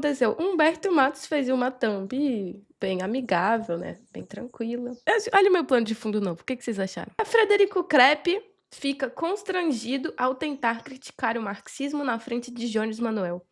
aconteceu? Humberto Matos fez uma thumb bem amigável, né? Bem tranquila. Olha o meu plano de fundo novo. O que vocês acharam? A Frederico Crepe fica constrangido ao tentar criticar o marxismo na frente de Jones Manuel.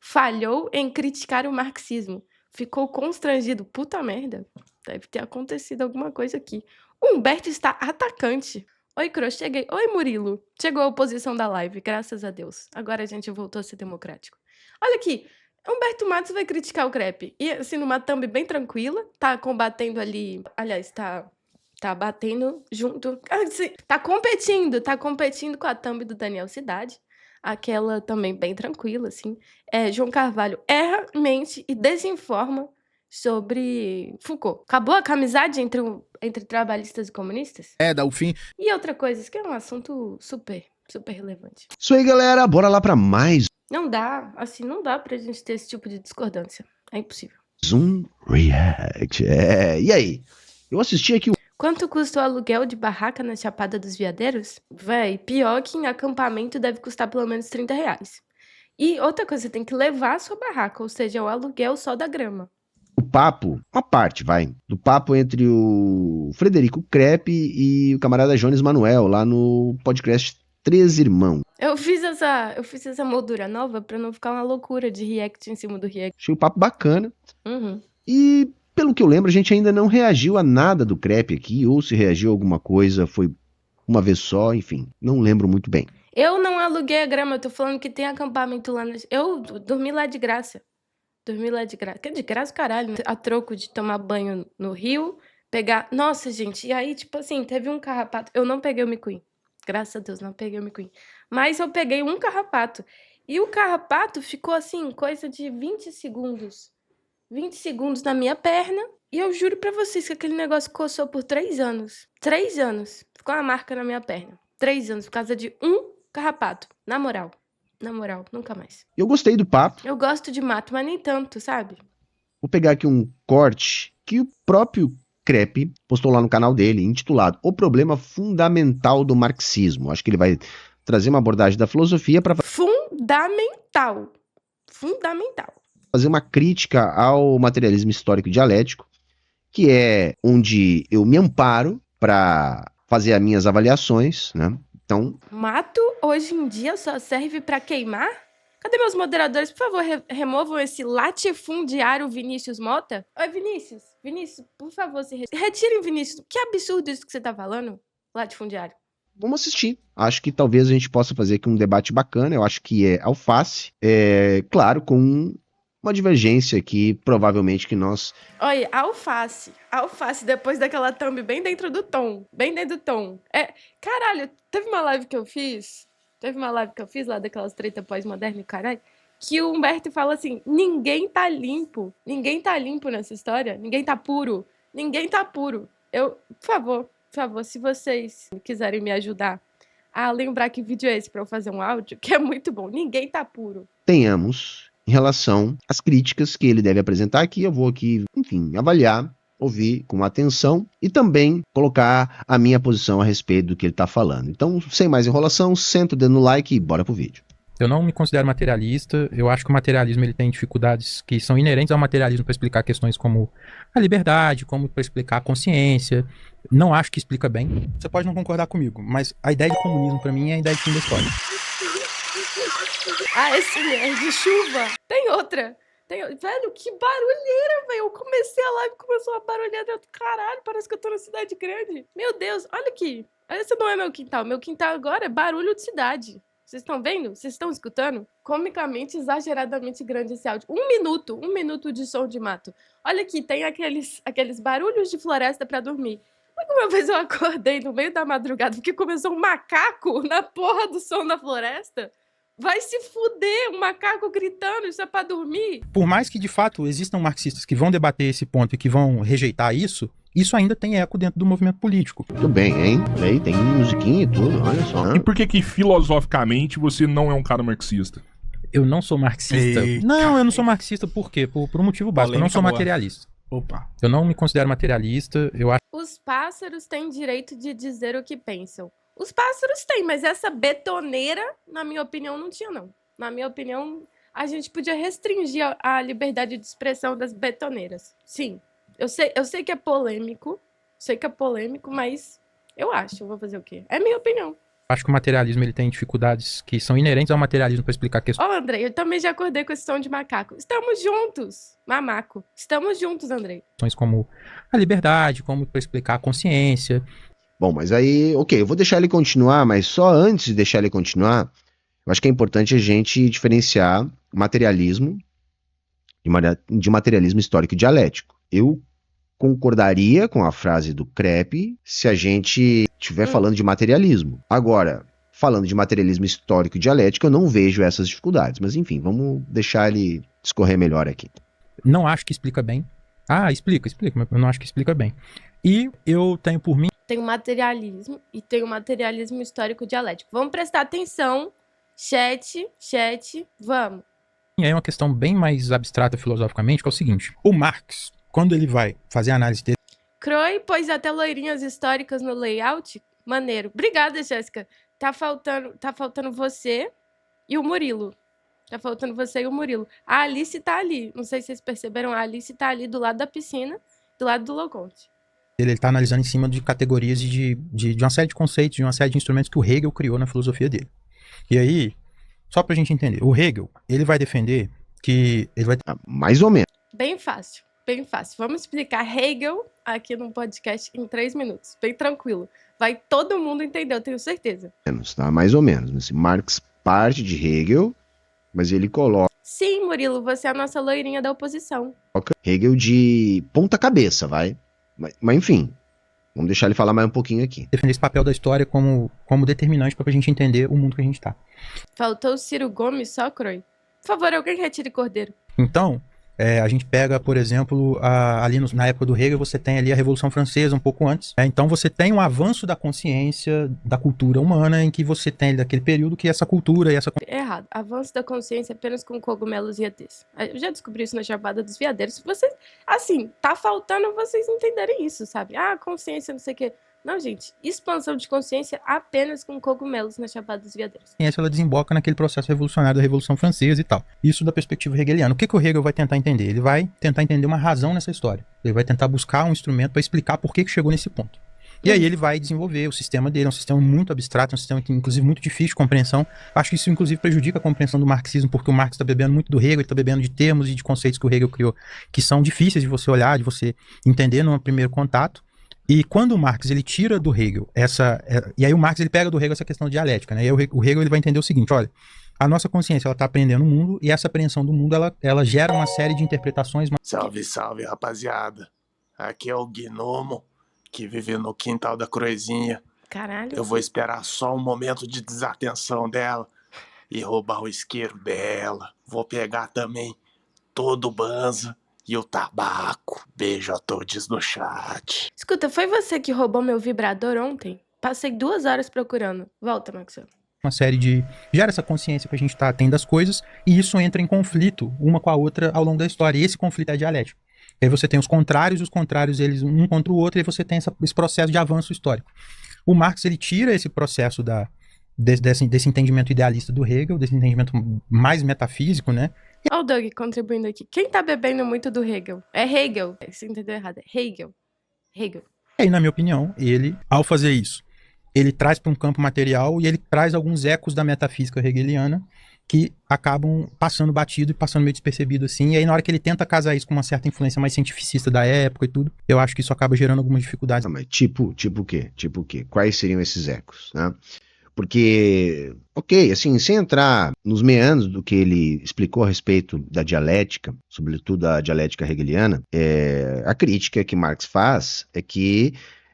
Falhou em criticar o marxismo. Ficou constrangido. Puta merda. Deve ter acontecido alguma coisa aqui. Humberto está atacante. Oi, Cro, cheguei. Oi, Murilo. Chegou a oposição da live, graças a Deus. Agora a gente voltou a ser democrático. Olha aqui. Humberto Matos vai criticar o Crepe. E assim, numa thumb bem tranquila. Tá combatendo ali. Aliás, tá batendo junto. Tá competindo com a thumb do Daniel Cidade. Aquela também bem tranquila, assim. João Carvalho erra, mente e desinforma sobre Foucault. Acabou a amizade entre trabalhistas e comunistas? Dá o fim. E outra coisa, isso que é um assunto super relevante. Isso aí, galera. Bora lá pra mais Não dá pra gente ter esse tipo de discordância. É impossível. um React. E aí? Eu assisti aqui Quanto custa o aluguel de barraca na Chapada dos Veadeiros? Véi, pior que em acampamento deve custar pelo menos R$30. E outra coisa, você tem que levar a sua barraca, ou seja, o aluguel só da grama. o papo, uma parte, do papo entre o Frederico Crepe e o camarada Jones Manuel, lá no podcast Três Irmãos. Eu fiz essa moldura nova pra não ficar uma loucura de react em cima do react. Achei o papo bacana. Uhum. E, pelo que eu lembro, a gente ainda não reagiu a nada do Crepe aqui, ou se reagiu a alguma coisa, foi uma vez só, enfim, não lembro muito bem. Eu não aluguei a grama, eu tô falando que tem acampamento lá. Eu dormi lá de graça. Que é de graça, caralho, né? A troco de tomar banho no rio, pegar... Nossa, gente, e aí, tipo assim, teve um carrapato. Eu não peguei o micuim. Graças a Deus, não peguei o micuim. Mas eu peguei um carrapato. E o carrapato ficou assim, coisa de 20 segundos. 20 segundos na minha perna. E eu juro pra vocês que aquele negócio coçou por 3 anos. 3 anos. Ficou uma marca na minha perna. 3 anos, por causa de um carrapato. Na moral, nunca mais. Eu gostei do papo. Eu gosto de mato, mas nem tanto, sabe? Vou pegar aqui um corte que o próprio Crepe postou lá no canal dele, intitulado O Problema Fundamental do Marxismo. Acho que ele vai trazer uma abordagem da filosofia para Fundamental. fazer uma crítica ao materialismo histórico dialético, que é onde eu me amparo para fazer as minhas avaliações, né? Então, mato hoje em dia só serve pra queimar? Cadê meus moderadores? Por favor, removam esse latifundiário Vinícius Mota. Oi, Vinícius, por favor, retirem Vinícius. Que absurdo isso que você tá falando, latifundiário. vamos assistir. Acho que talvez a gente possa fazer aqui um debate bacana. Eu acho que é alface. Claro, com uma divergência aqui, provavelmente que nós... Olha, alface, depois daquela thumb bem dentro do tom. Caralho, teve uma live que eu fiz lá daquelas treta pós-moderna, caralho, que o Humberto fala assim, ninguém tá limpo nessa história, ninguém tá puro. Por favor, se vocês quiserem me ajudar a lembrar que vídeo é esse pra eu fazer um áudio, que é muito bom, ninguém tá puro. tenhamos em relação às críticas que ele deve apresentar aqui. Eu vou aqui, enfim, avaliar, ouvir com atenção e também colocar a minha posição a respeito do que ele está falando. Então, sem mais enrolação, senta o dedo no like e bora pro vídeo. Eu não me considero materialista, eu acho que o materialismo ele tem dificuldades que são inerentes ao materialismo para explicar questões como a liberdade, como para explicar a consciência. Não acho que explica bem. Você pode não concordar comigo, mas a ideia de comunismo para mim é a ideia de fim da história. Ah, esse é de chuva. Tem outra. Velho, que barulheira, velho. Eu comecei a live e começou a barulhar dentro do caralho. Parece que eu tô na cidade grande. Meu Deus, olha aqui. Esse não é meu quintal. Meu quintal agora é barulho de cidade. Vocês estão vendo? Vocês estão escutando? Comicamente, exageradamente grande esse áudio. Um minuto de som de mato. Olha aqui, tem aqueles barulhos de floresta pra dormir. Uma vez eu acordei no meio da madrugada porque começou um macaco na porra do som da floresta. Vai se fuder, um macaco gritando, isso é pra dormir? Por mais que de fato existam marxistas que vão debater esse ponto e que vão rejeitar isso ainda tem eco dentro do movimento político. Tudo bem, hein? Aí tem musiquinha e tudo, olha só. E por que filosoficamente você não é um cara marxista? Eu não sou marxista. Não, eu não sou marxista por quê? Por um motivo básico, eu não sou materialista. Opa. Eu não me considero materialista, eu acho... Os pássaros têm direito de dizer o que pensam. Os pássaros têm, mas essa betoneira, na minha opinião, não tinha, não. Na minha opinião, a gente podia restringir a liberdade de expressão das betoneiras. Sim, eu sei que é polêmico, mas eu vou fazer o quê? É minha opinião. Acho que o materialismo ele tem dificuldades que são inerentes ao materialismo para explicar questões Ó, Andrei, eu também já acordei com esse som de macaco. Estamos juntos, mamaco. Estamos juntos, Andrei. como a liberdade, como para explicar a consciência. Bom, mas aí, ok, eu vou deixar ele continuar, mas só antes de deixar ele continuar, eu acho que é importante a gente diferenciar materialismo de materialismo histórico e dialético. Eu concordaria com a frase do Krepp se a gente estiver falando de materialismo. Agora, falando de materialismo histórico e dialético, eu não vejo essas dificuldades. Mas enfim, vamos deixar ele discorrer melhor aqui. Não acho que explica bem. Explica, mas eu não acho que explica bem. E eu tenho por mim... Tem o materialismo e tem o materialismo histórico dialético. Vamos prestar atenção. Chat, vamos. E aí é uma questão bem mais abstrata filosoficamente, que é o seguinte. O Marx, quando ele vai fazer a análise dele... Croy pôs até loirinhas históricas no layout. Maneiro. Obrigada, Jéssica. Tá faltando você e o Murilo. A Alice tá ali. Não sei se vocês perceberam. A Alice tá ali do lado da piscina, do lado do Logonte. Ele está analisando em cima de categorias de uma série de conceitos, de uma série de instrumentos que o Hegel criou na filosofia dele. E aí, só pra gente entender, o Hegel, ele vai defender que... ele vai... Mais ou menos. Bem fácil. Vamos explicar Hegel aqui no podcast em 3 minutos. Bem tranquilo. Vai todo mundo entender, eu tenho certeza. Tá? Mais ou menos. Marx parte de Hegel, mas ele coloca Sim, Murilo, você é a nossa loirinha da oposição. Hegel de ponta cabeça, vai. Mas enfim, vamos deixar ele falar mais um pouquinho aqui. Defender esse papel da história como determinante para a gente entender o mundo que a gente está. Faltou o Ciro Gomes só, Croy. Por favor, alguém retire Cordeiro. Então, a gente pega, por exemplo, ali na época do Hegel, você tem ali a Revolução Francesa, um pouco antes. Então você tem um avanço da consciência, da cultura humana, em que você tem daquele período que essa cultura e essa... Errado. Avanço da consciência apenas com cogumelos e ETs. Eu já descobri isso na Chapada dos Veadeiros. Vocês, assim, tá faltando vocês entenderem isso, sabe? Consciência, não sei o quê. Não, gente. Expansão de consciência apenas com cogumelos na Chapada dos Veadeiros. Ela desemboca naquele processo revolucionário da Revolução Francesa e tal. Isso da perspectiva hegeliana. O que o Hegel vai tentar entender? Ele vai tentar entender uma razão nessa história. Ele vai tentar buscar um instrumento para explicar por que chegou nesse ponto. E aí ele vai desenvolver o sistema dele, é um sistema muito abstrato, é um sistema que, inclusive, muito difícil de compreensão. Acho que isso, inclusive, prejudica a compreensão do marxismo, porque o Marx está bebendo muito do Hegel, ele está bebendo de termos e de conceitos que o Hegel criou, que são difíceis de você olhar, de você entender num primeiro contato. E quando o Marx ele tira do Hegel e aí o Marx ele pega do Hegel essa questão de dialética, né? E aí o Hegel ele vai entender o seguinte, olha, a nossa consciência ela está apreendendo o mundo e essa apreensão do mundo ela gera uma série de interpretações. Salve, salve, rapaziada. Aqui é o Gnomo, que vive no quintal da Croizinha. Caralho. Eu vou esperar só um momento de desatenção dela e roubar o isqueiro dela. Vou pegar também todo o banza e o tabaco. Beijo a todos no chat. Escuta, foi você que roubou meu vibrador ontem? Passei 2 horas procurando. Volta, Maxwell. Uma série de... gera essa consciência que a gente tem das coisas e isso entra em conflito uma com a outra ao longo da história. E esse conflito é dialético. Aí você tem os contrários eles um contra o outro e você tem esse processo de avanço histórico. O Marx ele tira esse processo desse entendimento idealista do Hegel, desse entendimento mais metafísico, né? Olha o Doug contribuindo aqui. Quem tá bebendo muito do Hegel? É Hegel. Você entendeu errado. É Hegel. E aí, na minha opinião, ele, ao fazer isso, ele traz para um campo material e ele traz alguns ecos da metafísica hegeliana que acabam passando batido e passando meio despercebido assim. E aí, na hora que ele tenta casar isso com uma certa influência mais cientificista da época e tudo, eu acho que isso acaba gerando algumas dificuldades. Mas tipo o quê? Quais seriam esses ecos, né? Porque, ok, assim, sem entrar nos meandros do que ele explicou a respeito da dialética, sobretudo a dialética hegeliana, a crítica que Marx faz é que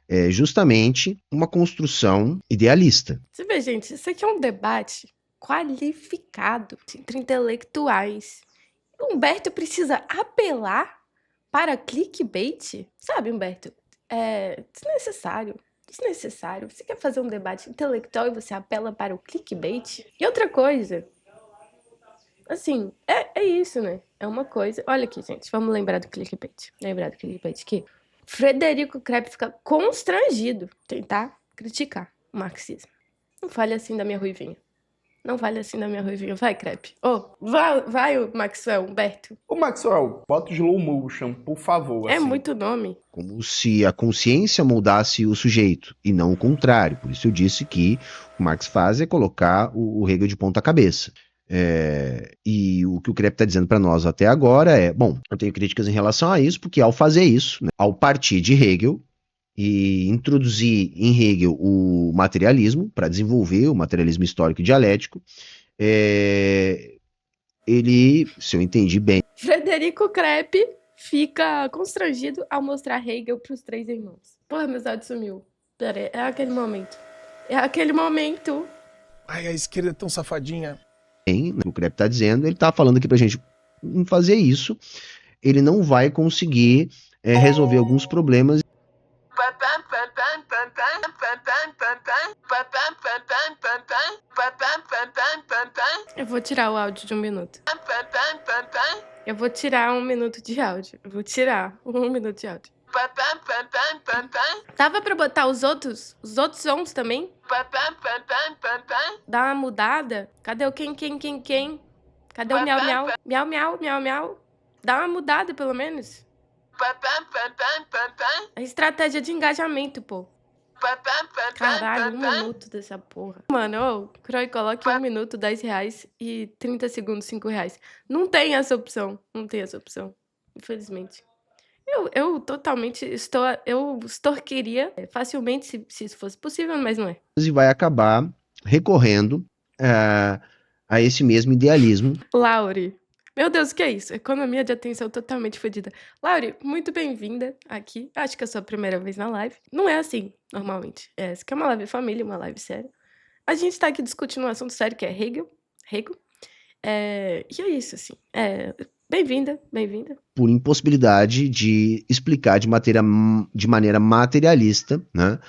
é justamente uma construção idealista. Você vê, gente, isso aqui é um debate qualificado entre intelectuais. Humberto precisa apelar para clickbait? Sabe, Humberto? É desnecessário. Você quer fazer um debate intelectual e você apela para o clickbait? E outra coisa, assim, é isso, né? É uma coisa... Olha aqui, gente, vamos lembrar do clickbait. Aqui. Frederico Krepp fica constrangido tentar criticar o marxismo. Não fale assim da minha ruivinha. Não vale assim na minha ruivinha. Vai, Crepe. Vai, o Maxwell, Humberto. Ô Maxwell, bota o slow motion, por favor. É assim. muito nome. Como se a consciência moldasse o sujeito, e não o contrário. Por isso eu disse que o que Marx faz é colocar o Hegel de ponta cabeça. E o que o Crepe está dizendo para nós até agora é, bom, eu tenho críticas em relação a isso, porque ao fazer isso, né, ao partir de Hegel e introduzir em Hegel o materialismo, para desenvolver o materialismo histórico e dialético, ele, se eu entendi bem, Frederico Crepe fica constrangido ao mostrar Hegel para os 3 irmãos. Porra, meu áudio sumiu. Pera aí, é aquele momento. É aquele momento. Ai, a esquerda é tão safadinha. o que o Crepe está dizendo, ele está falando aqui para a gente fazer isso, ele não vai conseguir resolver alguns problemas. Eu vou tirar o áudio de 1 minuto. Eu vou tirar 1 minuto de áudio. Eu vou tirar 1 minuto de áudio. Dava pra botar os outros sons também? Dá uma mudada? Cadê o quem? Cadê o miau, miau? Miau, miau, miau, miau. Dá uma mudada, pelo menos. É estratégia de engajamento, pô. Caralho, 1 minuto dessa porra. Mano, Croy, coloque 1 minuto, R$10 e 30 segundos, R$5. Não tem essa opção. Não tem essa opção. Infelizmente. Eu totalmente eu extorquiria facilmente se isso fosse possível, mas não é. E vai acabar recorrendo a esse mesmo idealismo. Laure. Meu Deus, o que é isso? Economia de atenção totalmente fodida. Laure, muito bem-vinda aqui. Acho que é a sua primeira vez na live. Não é assim, normalmente. Essa aqui é uma live família, uma live séria. A gente tá aqui discutindo um assunto sério que é Hegel. E é isso, assim. Bem-vinda. Por impossibilidade de explicar de maneira materialista, né,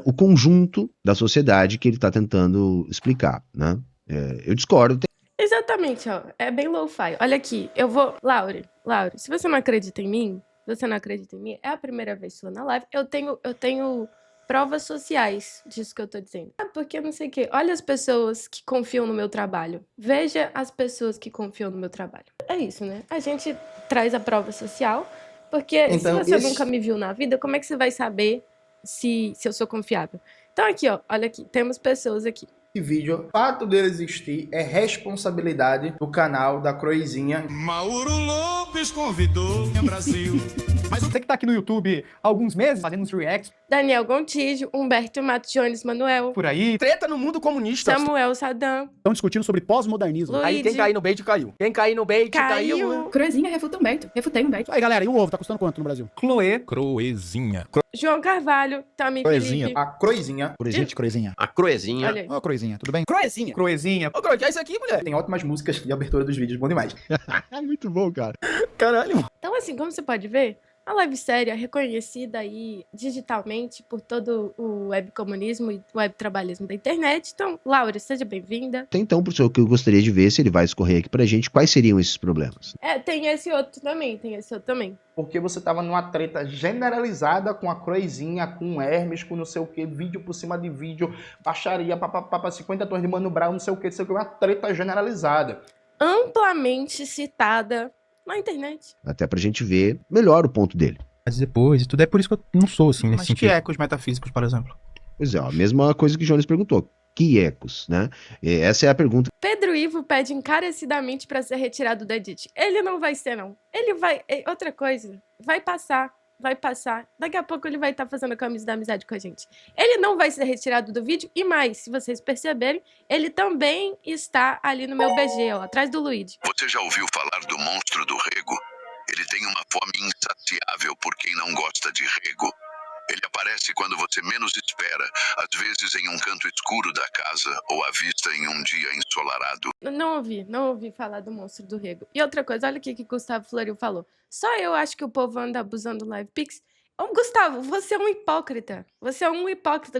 o conjunto da sociedade que ele está tentando explicar, né? Eu discordo. Exatamente, ó. É bem low-fi. Olha aqui, eu vou... Laure, se você não acredita em mim, é a primeira vez sua na live, eu tenho provas sociais disso que eu tô dizendo. Porque eu não sei o quê. Olha as pessoas que confiam no meu trabalho. Veja as pessoas que confiam no meu trabalho. É isso, né? A gente traz a prova social, porque Então, se você nunca me viu na vida, como é que você vai saber se eu sou confiável? Então aqui, ó, olha aqui, temos pessoas aqui. Esse vídeo, o fato dele existir é responsabilidade do canal da Croizinha. Mauro Lopes convidou o Brasil. Mas você que tá aqui no YouTube há alguns meses fazendo uns reacts Daniel Gontijo, Humberto Mato Jones Manuel, por aí, Treta no mundo comunista. Samuel Sadam, estão discutindo sobre pós-modernismo. Luigi. Aí quem cair no bait caiu. Quem cair no bait caiu. Croizinha refuta Humberto. Refutei Humberto. Aí galera, e o ovo tá custando quanto no Brasil? Chloé. Croezinha. João Carvalho, Tami Croezinha. Felipe. A Croizinha Gente, Croizinha. A Croezinha. Olha aí. Ô, Croizinha, tudo bem? Croezinha. Croizinha. Ô, Croe, que é isso aqui, mulher? tem ótimas músicas de abertura dos vídeos, bom demais. Muito bom, cara. Caralho. Então, assim, como você pode ver, a live séria, reconhecida aí digitalmente por todo o webcomunismo e webtrabalhismo da internet. Então, Laura, seja bem-vinda. Então, professor, o que eu gostaria de ver, se ele vai escorrer aqui pra gente, quais seriam esses problemas? Tem esse outro também, Porque você tava numa treta generalizada com a Croizinha, com o Hermes, com não sei o que, vídeo por cima de vídeo, baixaria, 50 tons de Mano Brown, não sei o que, uma treta generalizada. Amplamente citada na internet. Até pra gente ver melhor o ponto dele. Mas depois e tudo. É por isso que eu não sou assim nesse Mas sentido. que ecos metafísicos, por exemplo? Pois é, a mesma coisa que o Jones perguntou. Que ecos, né? E essa é a pergunta. Pedro Ivo pede encarecidamente pra ser retirado da edit. Ele não vai ser, não. Ele vai... Outra coisa, vai passar. Daqui a pouco ele vai estar fazendo a camisa da amizade com a gente. Ele não vai ser retirado do vídeo. E mais, se vocês perceberem, ele também está ali no meu BG, ó, atrás do Luigi. Você já ouviu falar do monstro do rego? Ele tem uma fome insaciável por quem não gosta de rego. Ele aparece quando você menos espera, às vezes em um canto escuro da casa ou à vista em um dia ensolarado. Não ouvi falar do monstro do rego. E outra coisa, olha o que Gustavo Floril falou. Só eu acho que o povo anda abusando do LivePix. Ô, Gustavo, você é um hipócrita.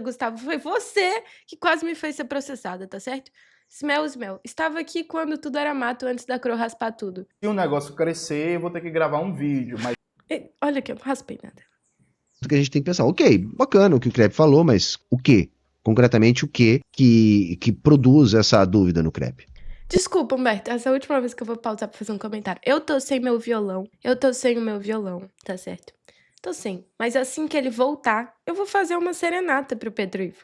Gustavo. Foi você que quase me fez ser processada, tá certo? Smell. Estava aqui quando tudo era mato, antes da Crow raspar tudo. Se o negócio crescer, eu vou ter que gravar um vídeo, mas Olha aqui, eu não raspei nada. Que a gente tem que pensar, ok, bacana o que o Crepe falou, mas o quê? concretamente o que produz essa dúvida no Krepp. Desculpa, Humberto, essa é a última vez que eu vou pausar pra fazer um comentário. Eu tô sem meu violão. Eu tô sem o meu violão, tá certo? Tô sem. Mas assim que ele voltar, eu vou fazer uma serenata pro Pedro Ivo.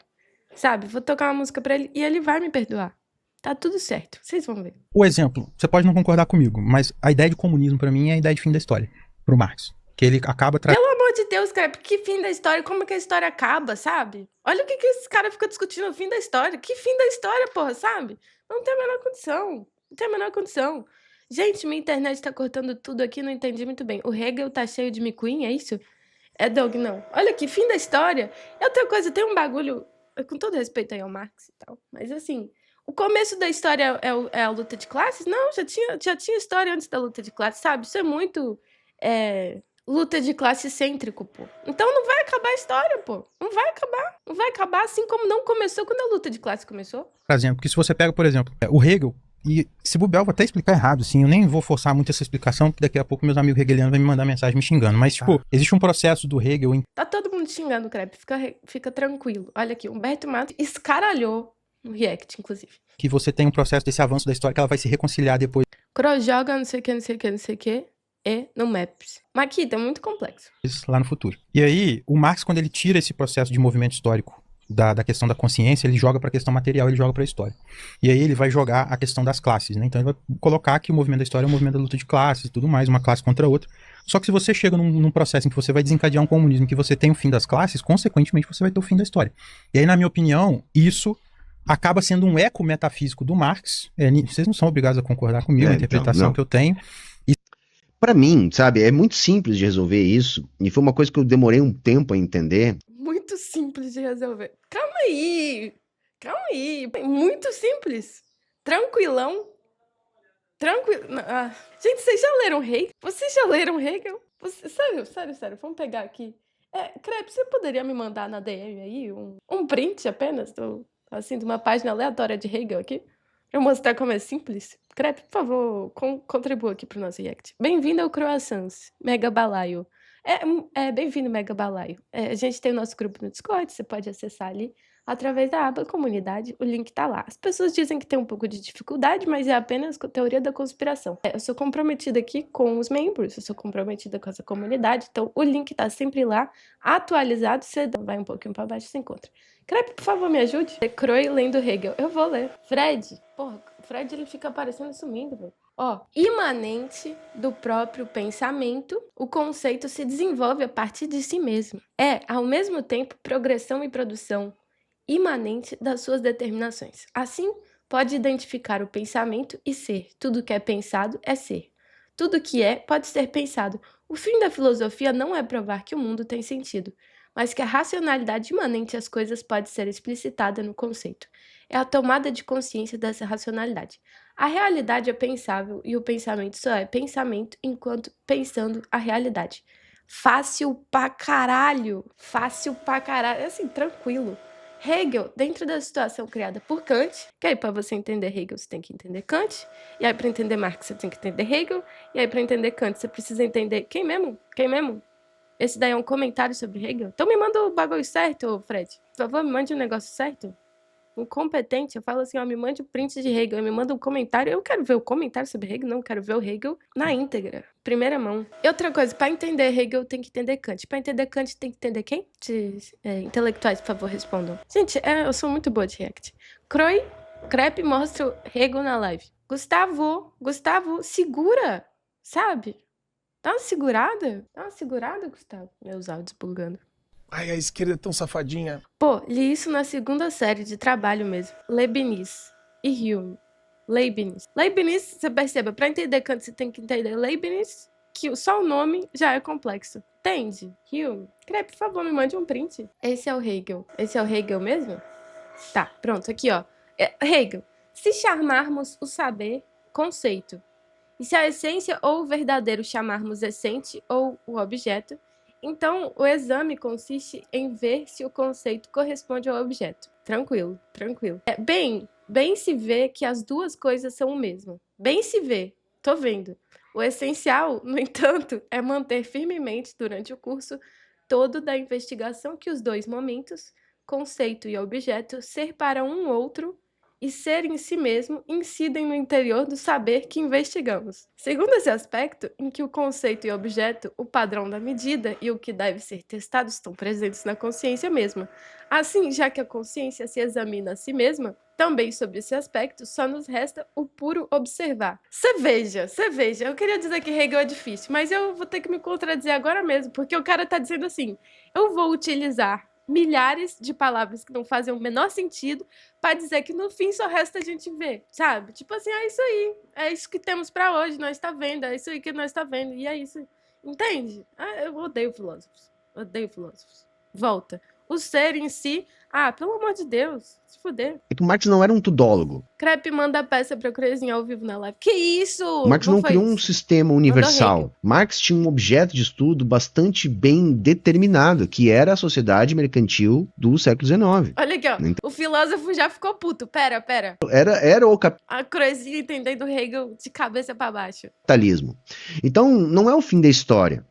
Sabe? Vou tocar uma música pra ele e ele vai me perdoar. Tá tudo certo. Vocês vão ver. O exemplo, você pode não concordar comigo, mas a ideia de comunismo pra mim é a ideia de fim da história, pro Marx. Que ele acaba Pelo amor de Deus, cara, que fim da história? Como que a história acaba, sabe? Olha o que esses caras ficam discutindo o fim da história. Que fim da história, porra, sabe? Não tem a menor condição. Não tem a menor condição. Gente, minha internet tá cortando tudo aqui, não entendi muito bem. O Hegel tá cheio de micuinha, é isso? É, Doug, não. Olha aqui, fim da história. É outra coisa, tem um bagulho, com todo respeito aí ao Marx e tal, mas assim, o começo da história é a luta de classes? Não, já tinha história antes da luta de classes, sabe? Isso é muito luta de classe cêntrico, pô. Então não vai acabar a história, pô. Não vai acabar. Não vai acabar assim como não começou quando a luta de classe começou. Por exemplo, que se você pega, por exemplo, o Hegel, e se bobear, eu vou até explicar errado, assim, eu nem vou forçar muito essa explicação, porque daqui a pouco meus amigos hegelianos vão me mandar mensagem me xingando, mas, tipo, existe um processo do Hegel em... Tá todo mundo xingando o Krepp, fica tranquilo. Olha aqui, Humberto Mato escaralhou no React, inclusive. Que você tem um processo desse avanço da história que ela vai se reconciliar depois Cross joga não sei o que, não sei o que, não sei o que, e no Maps. Mas aqui, tá muito complexo. lá no futuro. E aí, o Marx, quando ele tira esse processo de movimento histórico da questão da consciência, ele joga para a questão material, ele joga para a história. E aí ele vai jogar a questão das classes, né? Então ele vai colocar que o movimento da história é um movimento da luta de classes e tudo mais, uma classe contra a outra. Só que se você chega num processo em que você vai desencadear um comunismo, que você tem o fim das classes, consequentemente você vai ter o fim da história. E aí, na minha opinião, isso acaba sendo um eco metafísico do Marx. Vocês não são obrigados a concordar comigo, a interpretação então, que eu tenho. Para mim, sabe, é muito simples de resolver isso, e foi uma coisa que eu demorei um tempo a entender. Muito simples de resolver. Calma aí. Muito simples. Tranquilão. Tranquilo. Gente, vocês já leram Hegel? Vocês já leram Hegel? Sério. Vamos pegar aqui. Krepp, você poderia me mandar na DM aí um print apenas de uma página aleatória de Hegel aqui? Pra eu mostrar como é simples? Krepp, por favor, contribua aqui pro nosso react. Bem-vindo ao Croissants, Mega Balaio. Bem-vindo, Mega Balaio. A gente tem o nosso grupo no Discord, você pode acessar ali através da aba comunidade, o link tá lá. As pessoas dizem que tem um pouco de dificuldade, mas é apenas teoria da conspiração. Eu sou comprometida aqui com os membros, eu sou comprometida com essa comunidade, então o link tá sempre lá, atualizado, você vai um pouquinho pra baixo e você encontra. Krepp, por favor, me ajude. Croy lendo Hegel. Eu vou ler. Fred, ele fica aparecendo e sumindo, velho. Imanente do próprio pensamento, o conceito se desenvolve a partir de si mesmo. Ao mesmo tempo, progressão e produção imanente das suas determinações. Assim, pode identificar o pensamento e ser. Tudo que é pensado é ser. Tudo que é pode ser pensado. O fim da filosofia não é provar que o mundo tem sentido, mas que a racionalidade imanente às coisas pode ser explicitada no conceito. É a tomada de consciência dessa racionalidade. A realidade é pensável e o pensamento só é pensamento enquanto pensando a realidade. Fácil pra caralho. É assim, tranquilo. Hegel, dentro da situação criada por Kant, que aí para você entender Hegel você tem que entender Kant, e aí para entender Marx você tem que entender Hegel, e aí para entender Kant você precisa entender quem mesmo? Esse daí é um comentário sobre Hegel? Então me manda o bagulho certo, Fred. Por favor, me mande o negócio certo. Incompetente, eu falo assim, me mande o print de Hegel, me manda um comentário. Eu quero ver o comentário sobre Hegel, não quero ver o Hegel na íntegra, primeira mão. E outra coisa, para entender Hegel tem que entender Kant. Para entender Kant tem que entender quem? Intelectuais, por favor, respondam. Gente, eu sou muito boa de react. Krepp mostra o Hegel na live. Gustavo, segura, sabe? Dá uma segurada, Gustavo. Meus áudios bugando. Ai, a esquerda é tão safadinha. Li isso na segunda série de trabalho mesmo. Leibniz e Hume. Leibniz, você perceba, para entender Kant você tem que entender Leibniz, que só o nome já é complexo. Entende? Hume. Krepp, por favor, me mande um print. Esse é o Hegel. Esse é o Hegel mesmo? Tá, pronto, aqui ó. Hegel. Se chamarmos o saber conceito, e se a essência ou o verdadeiro chamarmos essente ou o objeto, então o exame consiste em ver se o conceito corresponde ao objeto. Tranquilo. Bem se vê que as duas coisas são o mesmo. Bem se vê, tô vendo. O essencial, no entanto, é manter firmemente durante o curso todo da investigação que os dois momentos, conceito e objeto, ser para um outro e ser em si mesmo, incidem no interior do saber que investigamos. Segundo esse aspecto, em que o conceito e objeto, o padrão da medida e o que deve ser testado estão presentes na consciência mesma. Assim, já que a consciência se examina a si mesma, também sobre esse aspecto, só nos resta o puro observar. Você veja. Eu queria dizer que Hegel é difícil, mas eu vou ter que me contradizer agora mesmo, porque o cara tá dizendo assim, eu vou utilizar milhares de palavras que não fazem o menor sentido para dizer que no fim só resta a gente ver, sabe? Tipo assim, é isso aí, é isso que temos para hoje, nós está vendo, é isso aí que nós está vendo, e é isso, entende? Eu odeio filósofos, Volta. O ser em si, pelo amor de Deus, se fuder. É que o Marx não era um tudólogo. Crepe manda a peça pra eu Croezinha ao vivo na live. Que isso? O Marx não criou um sistema universal. Hegel. Marx tinha um objeto de estudo bastante bem determinado, que era a sociedade mercantil do século XIX. Olha aqui, ó. O filósofo já ficou puto. Pera. Era o A Croezinha entendendo Hegel de cabeça pra baixo. capitalismo. Então, não é o fim da história.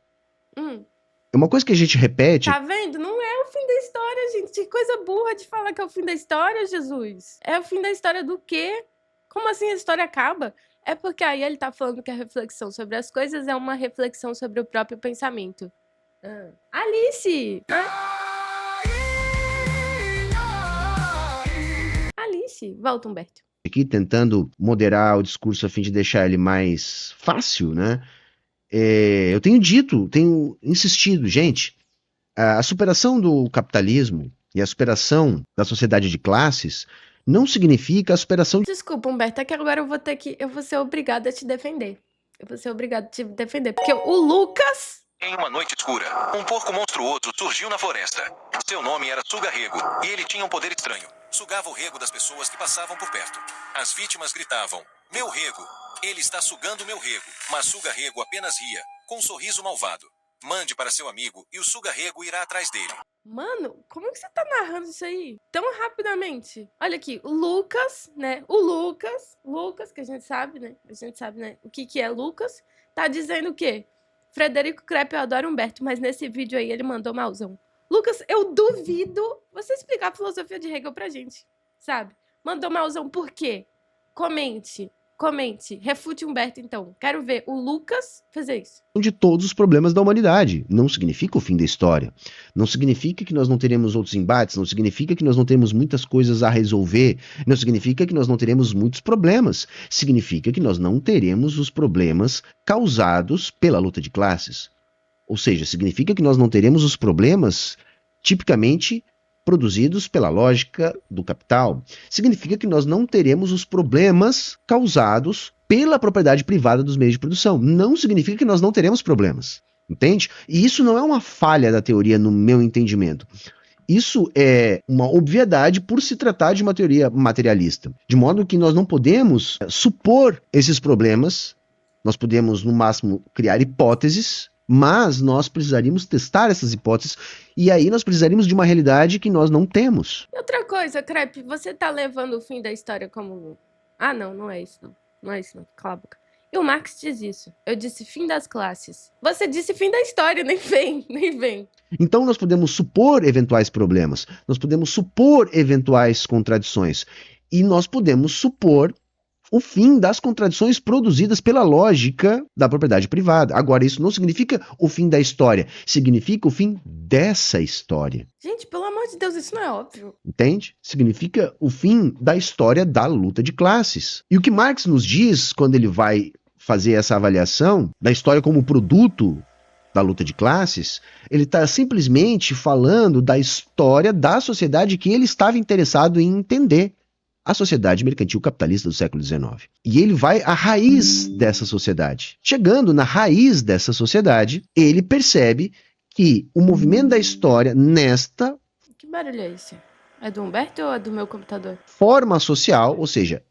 É uma coisa que a gente repete. Tá vendo? Não é o fim da história, gente. Que coisa burra de falar que é o fim da história, Jesus. É o fim da história do quê? Como assim a história acaba? É porque aí ele tá falando que a reflexão sobre as coisas é uma reflexão sobre o próprio pensamento. Alice! Alice, volta, Humberto. Aqui tentando moderar o discurso a fim de deixar ele mais fácil, né? Eu tenho insistido, gente, a superação do capitalismo e a superação da sociedade de classes não significa a superação... Desculpa, Humberto, é que agora eu vou ser obrigada a te defender. Porque o Lucas... Em uma noite escura, um porco monstruoso surgiu na floresta. Seu nome era Suga-Rego, e ele tinha um poder estranho. Sugava o rego das pessoas que passavam por perto. As vítimas gritavam, meu rego! Ele está sugando meu rego. Mas Suga-Rego apenas ria, com um sorriso malvado. Mande para seu amigo e o Suga-Rego irá atrás dele. Mano, como que você tá narrando isso aí tão rapidamente? Olha aqui, o Lucas, né? Lucas, que a gente sabe, né? O que é Lucas, tá dizendo o quê? Frederico Crepe, eu adoro Humberto, mas nesse vídeo aí ele mandou malzão. Lucas, eu duvido você explicar a filosofia de Hegel pra gente, sabe? Mandou malzão por quê? Comente, refute Humberto então. Quero ver o Lucas fazer isso. De todos os problemas da humanidade. Não significa o fim da história. Não significa que nós não teremos outros embates, não significa que nós não temos muitas coisas a resolver, não significa que nós não teremos muitos problemas. Significa que nós não teremos os problemas causados pela luta de classes. Ou seja, significa que nós não teremos os problemas tipicamente produzidos pela lógica do capital. Significa que nós não teremos os problemas causados pela propriedade privada dos meios de produção. Não significa que nós não teremos problemas, entende? E isso não é uma falha da teoria no meu entendimento. Isso é uma obviedade por se tratar de uma teoria materialista. De modo que nós não podemos supor esses problemas, nós podemos, no máximo, criar hipóteses, mas nós precisaríamos testar essas hipóteses, e aí nós precisaríamos de uma realidade que nós não temos. E outra coisa, Crepe, você tá levando o fim da história como... não é isso não, cala a boca. E o Marx diz isso, eu disse fim das classes. Você disse fim da história, nem vem. Então nós podemos supor eventuais problemas, nós podemos supor eventuais contradições, e nós podemos supor o fim das contradições produzidas pela lógica da propriedade privada. Agora, isso não significa o fim da história, significa o fim dessa história. Gente, pelo amor de Deus, isso não é óbvio. Entende? Significa o fim da história da luta de classes. E o que Marx nos diz, quando ele vai fazer essa avaliação da história como produto da luta de classes, ele está simplesmente falando da história da sociedade que ele estava interessado em entender. A sociedade mercantil capitalista do século XIX. E ele vai à raiz dessa sociedade. Chegando na raiz dessa sociedade, ele percebe que o movimento da história nesta... Que barulho é esse? É do Humberto ou é do meu computador? Forma social, ou seja,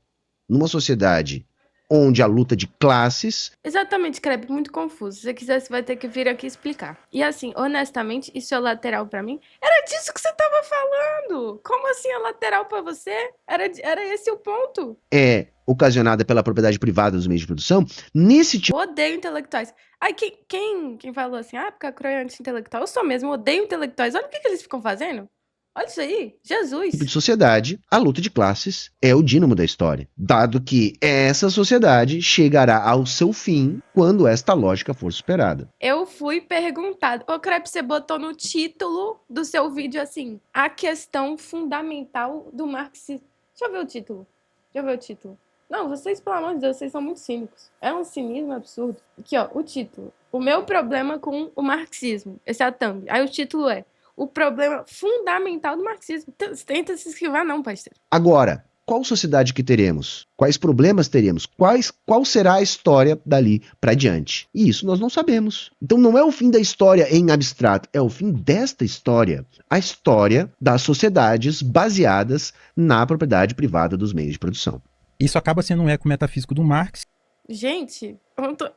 numa sociedade onde a luta de classes... Exatamente, Crepe, muito confuso. Se você quiser, você vai ter que vir aqui explicar. E assim, honestamente, isso é lateral pra mim? Era disso que você tava falando! Como assim é lateral pra você? Era esse o ponto? É ocasionada pela propriedade privada dos meios de produção, nesse tipo... Odeio intelectuais. Ai, quem falou assim, porque a Croia é anti-intelectual? Eu só mesmo odeio intelectuais. Olha o que eles ficam fazendo. Olha isso aí, Jesus. Tipo de sociedade, a luta de classes é o dínamo da história, dado que essa sociedade chegará ao seu fim quando esta lógica for superada. Eu fui perguntado. Ô, Crepe, você botou no título do seu vídeo assim, a questão fundamental do marxismo. Deixa eu ver o título. Não, vocês, pelo amor de Deus, vocês são muito cínicos. É um cinismo absurdo. Aqui, ó, o título. O meu problema com o marxismo. Esse é a thumb. Aí o título é o problema fundamental do marxismo. Tenta se esquivar não, parceiro. Agora, qual sociedade que teremos? Quais problemas teremos? Qual será a história dali para diante? E isso nós não sabemos. Então não é o fim da história em abstrato, é o fim desta história. A história das sociedades baseadas na propriedade privada dos meios de produção. Isso acaba sendo um eco metafísico do Marx. Gente,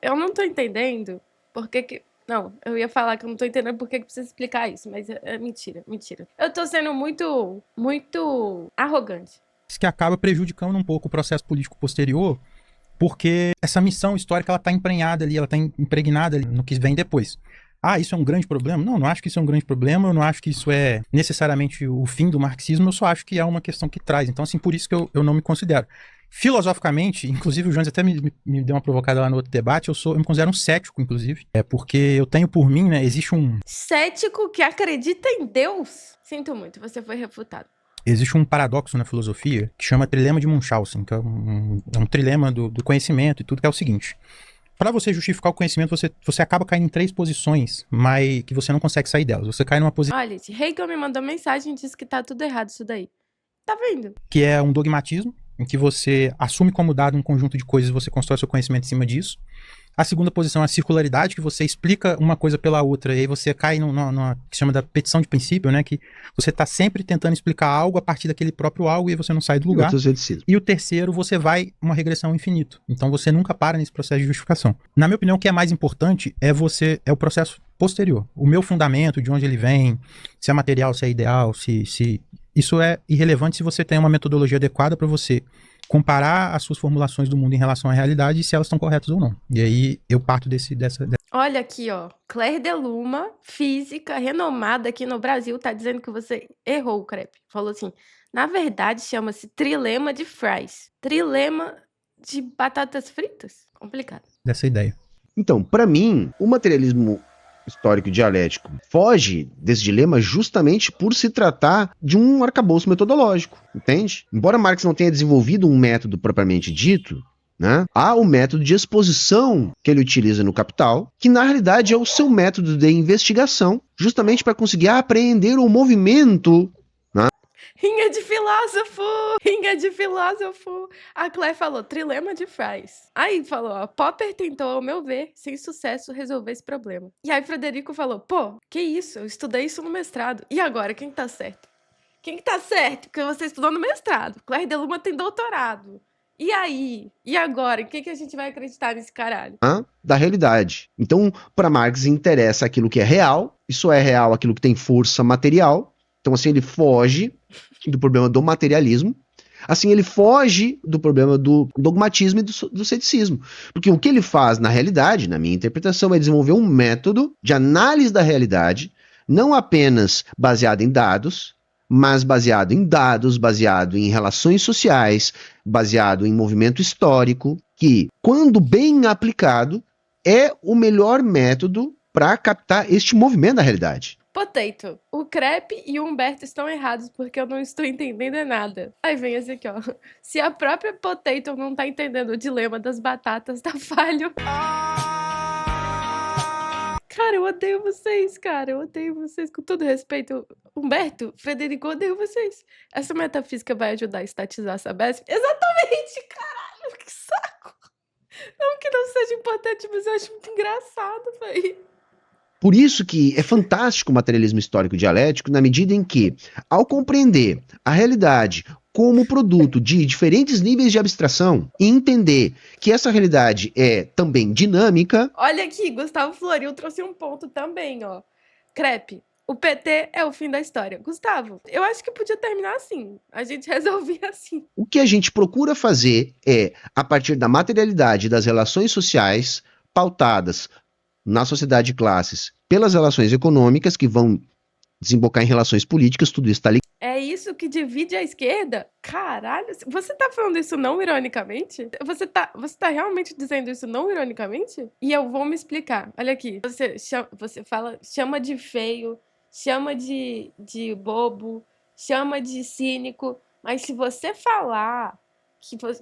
eu não tô entendendo por que... Não, eu ia falar que eu não tô entendendo por que precisa explicar isso, mas é mentira. Eu tô sendo muito arrogante. Isso que acaba prejudicando um pouco o processo político posterior, porque essa missão histórica ela tá emprenhada ali, ela tá impregnada ali no que vem depois. Ah, isso é um grande problema? Não acho que isso é um grande problema, eu não acho que isso é necessariamente o fim do marxismo, eu só acho que é uma questão que traz. Então, assim, por isso que eu não me considero. Filosoficamente, inclusive o Jones até me deu uma provocada lá no outro debate, eu me considero um cético, inclusive. É porque eu tenho por mim, né, existe um... Cético que acredita em Deus? Sinto muito, você foi refutado. Existe um paradoxo na filosofia que chama trilema de Munchausen, que é um trilema do conhecimento e tudo, que é o seguinte. Para você justificar o conhecimento, você acaba caindo em 3 posições, mas que você não consegue sair delas. Você cai numa posição... Olha, Hegel me mandou mensagem e disse que tá tudo errado isso daí. Tá vendo? Que é um dogmatismo, em que você assume como dado um conjunto de coisas e você constrói seu conhecimento em cima disso. A segunda posição é a circularidade, que você explica uma coisa pela outra, e aí você cai numa que se chama da petição de princípio, né? Que você está sempre tentando explicar algo a partir daquele próprio algo e você não sai do lugar. E o terceiro, você vai uma regressão ao infinito. Então você nunca para nesse processo de justificação. Na minha opinião, o que é mais importante é o processo posterior. O meu fundamento, de onde ele vem, se é material, se é ideal, se isso é irrelevante se você tem uma metodologia adequada para você comparar as suas formulações do mundo em relação à realidade e se elas estão corretas ou não. E aí eu parto dessa... Olha aqui, ó. Claire Deluma, física renomada aqui no Brasil, tá dizendo que você errou, Crepe. Falou assim, na verdade chama-se trilema de fries. Trilema de batatas fritas? Complicado. Dessa ideia. Então, para mim, o materialismo histórico dialético foge desse dilema justamente por se tratar de um arcabouço metodológico, entende? Embora Marx não tenha desenvolvido um método propriamente dito, né, há o método de exposição que ele utiliza no Capital, que na realidade é o seu método de investigação, justamente para conseguir apreender o movimento. Rinha de filósofo. A Claire falou, trilema de Fries. Aí falou, ó, Popper tentou, ao meu ver, sem sucesso, resolver esse problema. E aí Frederico falou, pô, que isso? Eu estudei isso no mestrado. E agora, quem tá certo? Quem que tá certo? Porque você estudou no mestrado. Claire Deluma tem doutorado. E aí? E agora? Em que a gente vai acreditar nesse caralho? Da realidade. Então, para Marx interessa aquilo que é real, e só é real aquilo que tem força material. Então, assim, ele foge do problema do materialismo. Assim, ele foge do problema do dogmatismo e do ceticismo. Porque o que ele faz, na realidade, na minha interpretação, é desenvolver um método de análise da realidade, não apenas baseado em dados, mas baseado em relações sociais, baseado em movimento histórico, que, quando bem aplicado, é o melhor método para captar este movimento da realidade. Potato, o Crepe e o Humberto estão errados porque eu não estou entendendo nada. Aí vem esse aqui, ó. Se a própria Potato não tá entendendo o dilema das batatas, tá falho. Cara, eu odeio vocês, com todo respeito. Humberto, Frederico, eu odeio vocês. Essa metafísica vai ajudar a estatizar a Sabesp? Exatamente, caralho, que saco. Não que não seja importante, mas eu acho muito engraçado, véi. Por isso que é fantástico o materialismo histórico dialético, na medida em que, ao compreender a realidade como produto de diferentes níveis de abstração e entender que essa realidade é também dinâmica... Olha aqui, Gustavo Floril trouxe um ponto também, ó. Crepe, o PT é o fim da história. Gustavo, eu acho que podia terminar assim. A gente resolvia assim. O que a gente procura fazer é, a partir da materialidade das relações sociais pautadas na sociedade de classes, pelas relações econômicas que vão desembocar em relações políticas, tudo isso está ligado. É isso que divide a esquerda? Caralho, você tá falando isso não ironicamente? Você tá realmente dizendo isso não ironicamente? E eu vou me explicar. Olha aqui. Você chama de feio, chama de bobo, chama de cínico, mas se você falar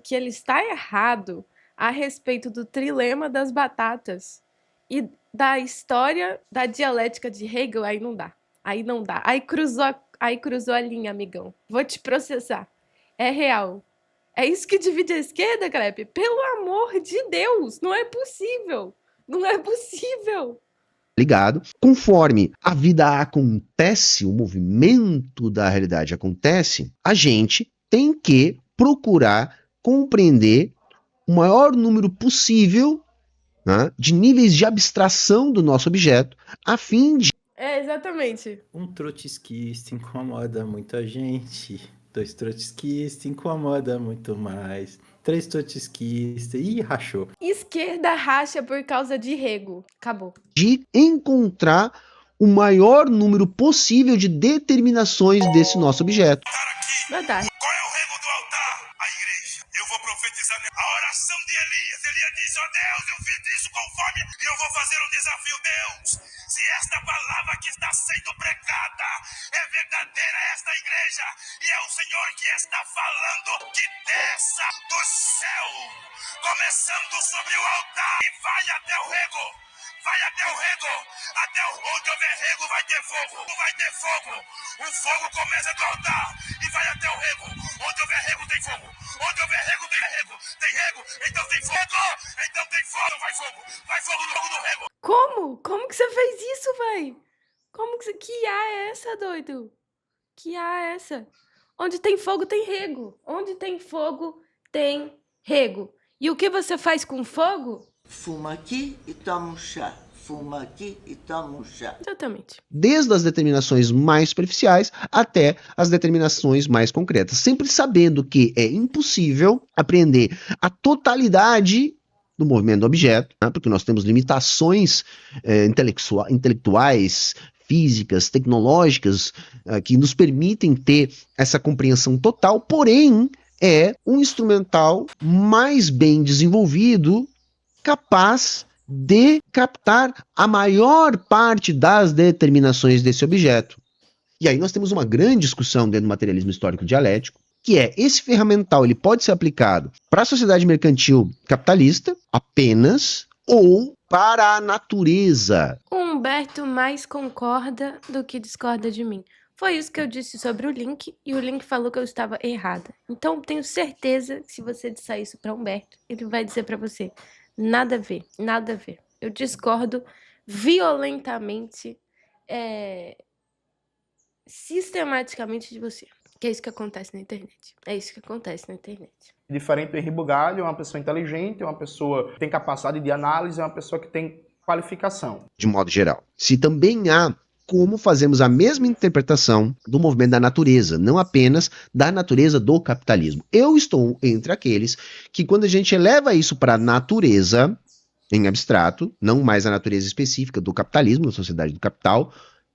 que ele está errado a respeito do trilema das batatas e da história da dialética de Hegel, aí não dá. Aí não dá. Aí cruzou a linha, amigão. Vou te processar. É real. É isso que divide a esquerda, Crepe? Pelo amor de Deus, não é possível. Não é possível. Ligado. Conforme a vida acontece, o movimento da realidade acontece, a gente tem que procurar compreender o maior número possível, né, de níveis de abstração do nosso objeto, a fim de... É, exatamente. Um trotskista incomoda muita gente. 2 trotskistas incomoda muito mais. 3 trotskistas. Ih, rachou. Esquerda racha por causa de Hegel. Acabou. De encontrar o maior número possível de determinações desse nosso objeto. Boa tarde. Qual é o rego do altar? A igreja. Eu vou profetizar a oração de Elias. Elias diz, ó Deus, eu fiz isso conforme e eu vou fazer um desafio. Deus, se esta palavra que está sendo pregada é verdadeira a esta igreja e é o Senhor que está falando, que desça do céu, começando sobre o altar e vai até o rego. Vai até o rego, onde houver rego vai ter fogo, vai ter fogo. O fogo começa do altar e vai até o rego. Onde houver rego tem fogo, onde houver rego tem rego. Tem rego, então tem fogo, então tem fogo, vai fogo no rego. Como que você fez isso, véi? Que IA é essa, doido? Que IA é essa? Onde tem fogo tem rego, onde tem fogo tem rego. E o que você faz com fogo? Fuma aqui e toma um chá. Fuma aqui e toma um chá. Exatamente. Desde as determinações mais superficiais até as determinações mais concretas. Sempre sabendo que é impossível apreender a totalidade do movimento do objeto, né? Porque nós temos limitações intelectuais, físicas, tecnológicas, que nos permitem ter essa compreensão total, porém é um instrumental mais bem desenvolvido, capaz de captar a maior parte das determinações desse objeto. E aí nós temos uma grande discussão dentro do materialismo histórico dialético, que é, esse ferramental ele pode ser aplicado para a sociedade mercantil capitalista apenas, ou para a natureza. O Humberto mais concorda do que discorda de mim. Foi isso que eu disse sobre o Link, e o Link falou que eu estava errada. Então tenho certeza que se você disser isso para Humberto, ele vai dizer para você: nada a ver, nada a ver. Eu discordo violentamente, sistematicamente de você. Que é isso que acontece na internet. É isso que acontece na internet. Diferente do Henri Bugalho, é uma pessoa inteligente, é uma pessoa que tem capacidade de análise, é uma pessoa que tem qualificação. De modo geral. Se também há como fazemos a mesma interpretação do movimento da natureza, não apenas da natureza do capitalismo. Eu estou entre aqueles que, quando a gente eleva isso para a natureza, em abstrato, não mais a natureza específica do capitalismo, da sociedade do capital,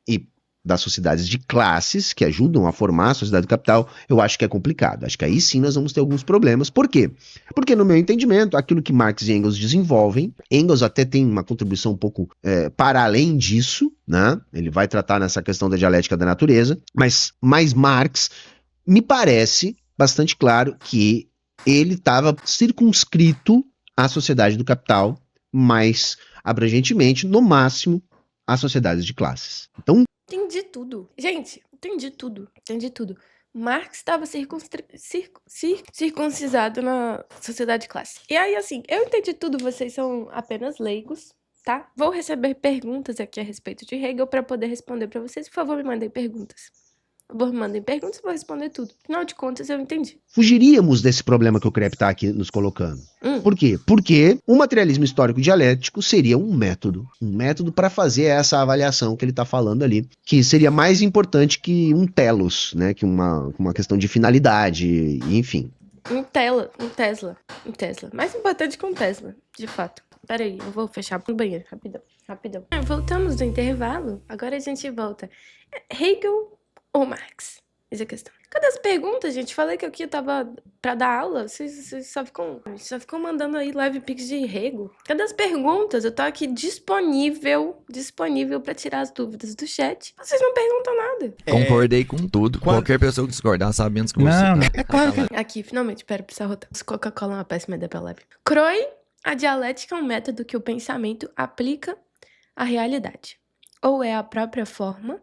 e das sociedades de classes que ajudam a formar a sociedade do capital, eu acho que é complicado. Acho que aí sim nós vamos ter alguns problemas. Por quê? Porque, no meu entendimento, aquilo que Marx e Engels desenvolvem, Engels até tem uma contribuição um pouco para além disso, né? Ele vai tratar nessa questão da dialética da natureza, mas Marx me parece bastante claro que ele estava circunscrito à sociedade do capital, mais abrangentemente, no máximo, às sociedades de classes. Então, entendi tudo. Gente, entendi tudo. Marx estava circuncisado na sociedade de classe. E aí, assim, eu entendi tudo, vocês são apenas leigos, tá? Vou receber perguntas aqui a respeito de Hegel para poder responder para vocês. Por favor, me mandem perguntas. Me mandem perguntas, vou responder tudo. Afinal de contas, eu entendi. Fugiríamos desse problema que o Crepe está aqui nos colocando. Por quê? Porque o materialismo histórico dialético seria um método para fazer essa avaliação que ele está falando ali, que seria mais importante que um telos, né? Que uma questão de finalidade, enfim. Um Tesla. Mais importante que um Tesla, de fato. Peraí, eu vou fechar no banheiro, rapidão. Voltamos do intervalo, agora a gente volta. Hegel ou Marx? Eis a questão. Cadê as perguntas, gente? Falei que eu aqui tava pra dar aula. Vocês só ficam mandando aí live pics de rego. Cadê as perguntas? Eu tô aqui disponível pra tirar as dúvidas do chat. Vocês não perguntam nada. Concordei com tudo. Qualquer pessoa que discordar sabe menos que você. Não, é claro que... Aqui, finalmente, pera, precisa rotar. Coca-Cola é uma péssima ideia pra live. Croy, a dialética é um método que o pensamento aplica à realidade. Ou é a própria forma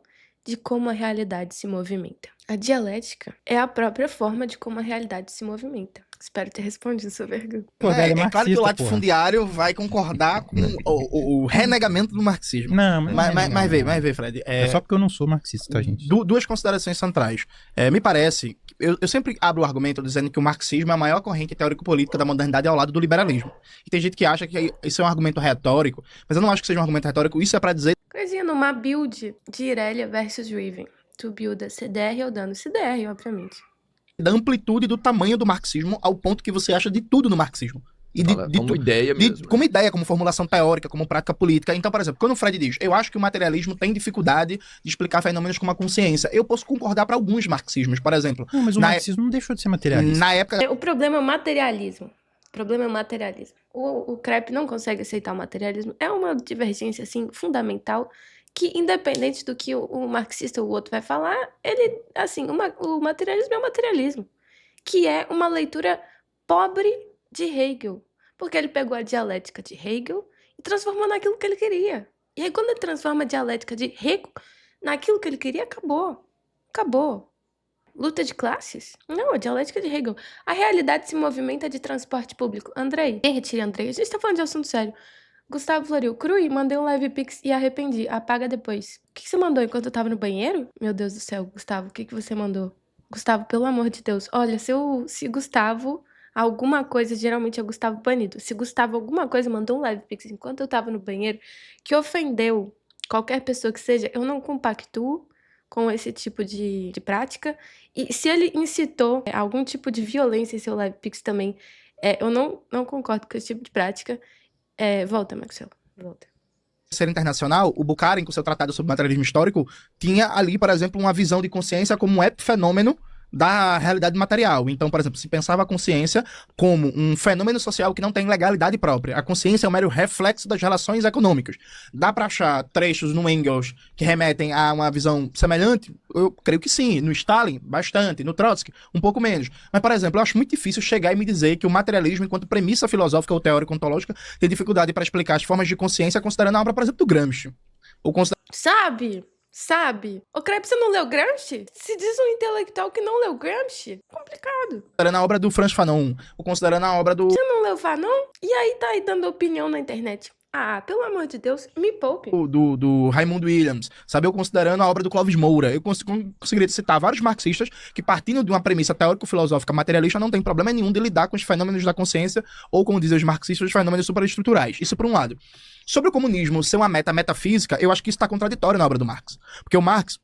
de como a realidade se movimenta. A dialética é a própria forma de como a realidade se movimenta. Espero ter respondido sua pergunta. É claro que o latifundiário vai concordar com o renegamento do marxismo. Não, mas vê, Fred. É só porque eu não sou marxista, tá, gente? Duas considerações centrais. Me parece... Eu sempre abro o argumento dizendo que o marxismo é a maior corrente teórico-política da modernidade ao lado do liberalismo. E tem gente que acha que isso é um argumento retórico, mas eu não acho que seja um argumento retórico. Isso é pra dizer... Coisinha numa build de Irelia versus Riven. Tu builda CDR ou dano CDR, obviamente. Da amplitude do tamanho do marxismo ao ponto que você acha de tudo no marxismo. E como ideia mesmo. Como ideia, como formulação teórica, como prática política. Então, por exemplo, quando o Fred diz, eu acho que o materialismo tem dificuldade de explicar fenômenos como a consciência, eu posso concordar para alguns marxismos, por exemplo. Não, mas o marxismo não deixou de ser materialista. Na época... O problema é o materialismo. O Krep não consegue aceitar o materialismo. É uma divergência, assim, fundamental, que independente do que o marxista ou o outro vai falar, ele, assim, o materialismo é o materialismo, que é uma leitura pobre de Hegel, porque ele pegou a dialética de Hegel e transformou naquilo que ele queria. E aí, quando ele transforma a dialética de Hegel naquilo que ele queria, acabou. Luta de classes? Não, a dialética de Hegel. A realidade se movimenta de transporte público. Andrei, retire Andrei. A gente tá falando de assunto sério. Gustavo Floril, Crui, mandei um live pix e arrependi. Apaga depois. O que você mandou enquanto eu tava no banheiro? Meu Deus do céu, Gustavo, o que você mandou? Gustavo, pelo amor de Deus. Olha, se Gustavo... alguma coisa, geralmente é Gustavo banido. Se Gustavo alguma coisa mandou um live pix enquanto eu tava no banheiro que ofendeu qualquer pessoa que seja, eu não compactuo com esse tipo de prática. E se ele incitou algum tipo de violência em seu live pix também, eu não concordo com esse tipo de prática. Volta, Maxwell, volta. Ser internacional, o Bukharin, com seu tratado sobre materialismo histórico, tinha ali, por exemplo, uma visão de consciência como um epifenômeno da realidade material. Então, por exemplo, se pensava a consciência como um fenômeno social que não tem legalidade própria. A consciência é um mero reflexo das relações econômicas. Dá para achar trechos no Engels que remetem a uma visão semelhante? Eu creio que sim. No Stalin, bastante. No Trotsky, um pouco menos. Mas, por exemplo, eu acho muito difícil chegar e me dizer que o materialismo, enquanto premissa filosófica ou teórico-ontológica, tem dificuldade para explicar as formas de consciência, considerando a obra, por exemplo, do Gramsci. Ou Sabe? Ô, Krep, você não leu Gramsci? Se diz um intelectual que não leu Gramsci, complicado. Considerando a obra do Franz Fanon, ou considerando a obra do... Você não leu Fanon? E aí tá aí dando opinião na internet. Ah, pelo amor de Deus, me poupe. Do Raymond Williams, sabe? Eu considerando a obra do Clóvis Moura. Eu conseguiria citar vários marxistas que, partindo de uma premissa teórico-filosófica materialista, não tem problema nenhum de lidar com os fenômenos da consciência, ou, como dizem os marxistas, os fenômenos superestruturais. Isso por um lado. Sobre o comunismo ser uma meta metafísica, eu acho que isso está contraditório na obra do Marx. Porque o Marx,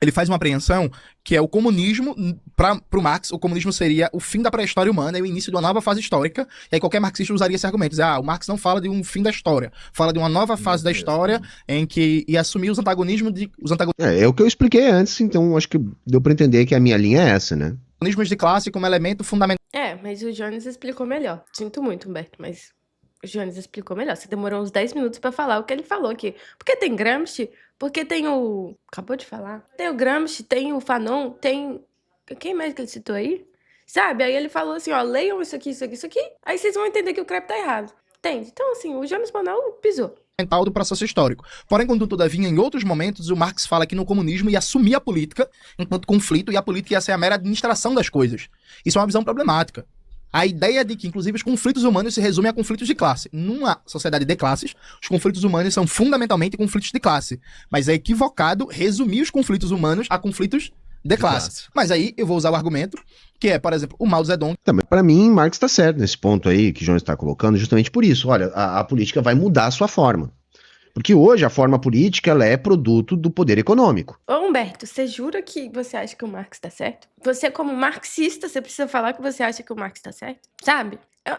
ele faz uma apreensão que é o comunismo, para o Marx, o comunismo seria o fim da pré-história humana e o início de uma nova fase histórica. E aí qualquer marxista usaria esse argumento. Dizer, o Marx não fala de um fim da história, fala de uma nova fase da história em que ia assumir os antagonismos de... É o que eu expliquei antes, então acho que deu para entender que a minha linha é essa, né? Antagonismos de classe como elemento fundamental. Mas o Jones explicou melhor. Sinto muito, Humberto, mas... O Jones explicou melhor. Você demorou uns 10 minutos pra falar o que ele falou aqui. Porque tem Gramsci, porque tem o... Acabou de falar. Tem o Gramsci, tem o Fanon, tem... Quem mais que ele citou aí? Sabe? Aí ele falou assim, leiam isso aqui, isso aqui, isso aqui. Aí vocês vão entender que o Krep tá errado. Entende? Então, assim, o Jones Bonal pisou. Do processo histórico. Porém, contudo, todavia, em outros momentos, o Marx fala que no comunismo ia assumir a política enquanto conflito e a política ia ser a mera administração das coisas. Isso é uma visão problemática. A ideia de que, inclusive, os conflitos humanos se resumem a conflitos de classe. Numa sociedade de classes, os conflitos humanos são fundamentalmente conflitos de classe. Mas é equivocado resumir os conflitos humanos a conflitos de classe. Mas aí eu vou usar o argumento que é, por exemplo, o Mao Zedong. Também, para mim, Marx está certo nesse ponto aí que o João está colocando, justamente por isso. Olha, a política vai mudar a sua forma. Porque hoje a forma política ela é produto do poder econômico. Ô Humberto, você jura que você acha que o Marx tá certo? Você, como marxista, você precisa falar que você acha que o Marx tá certo? Sabe? É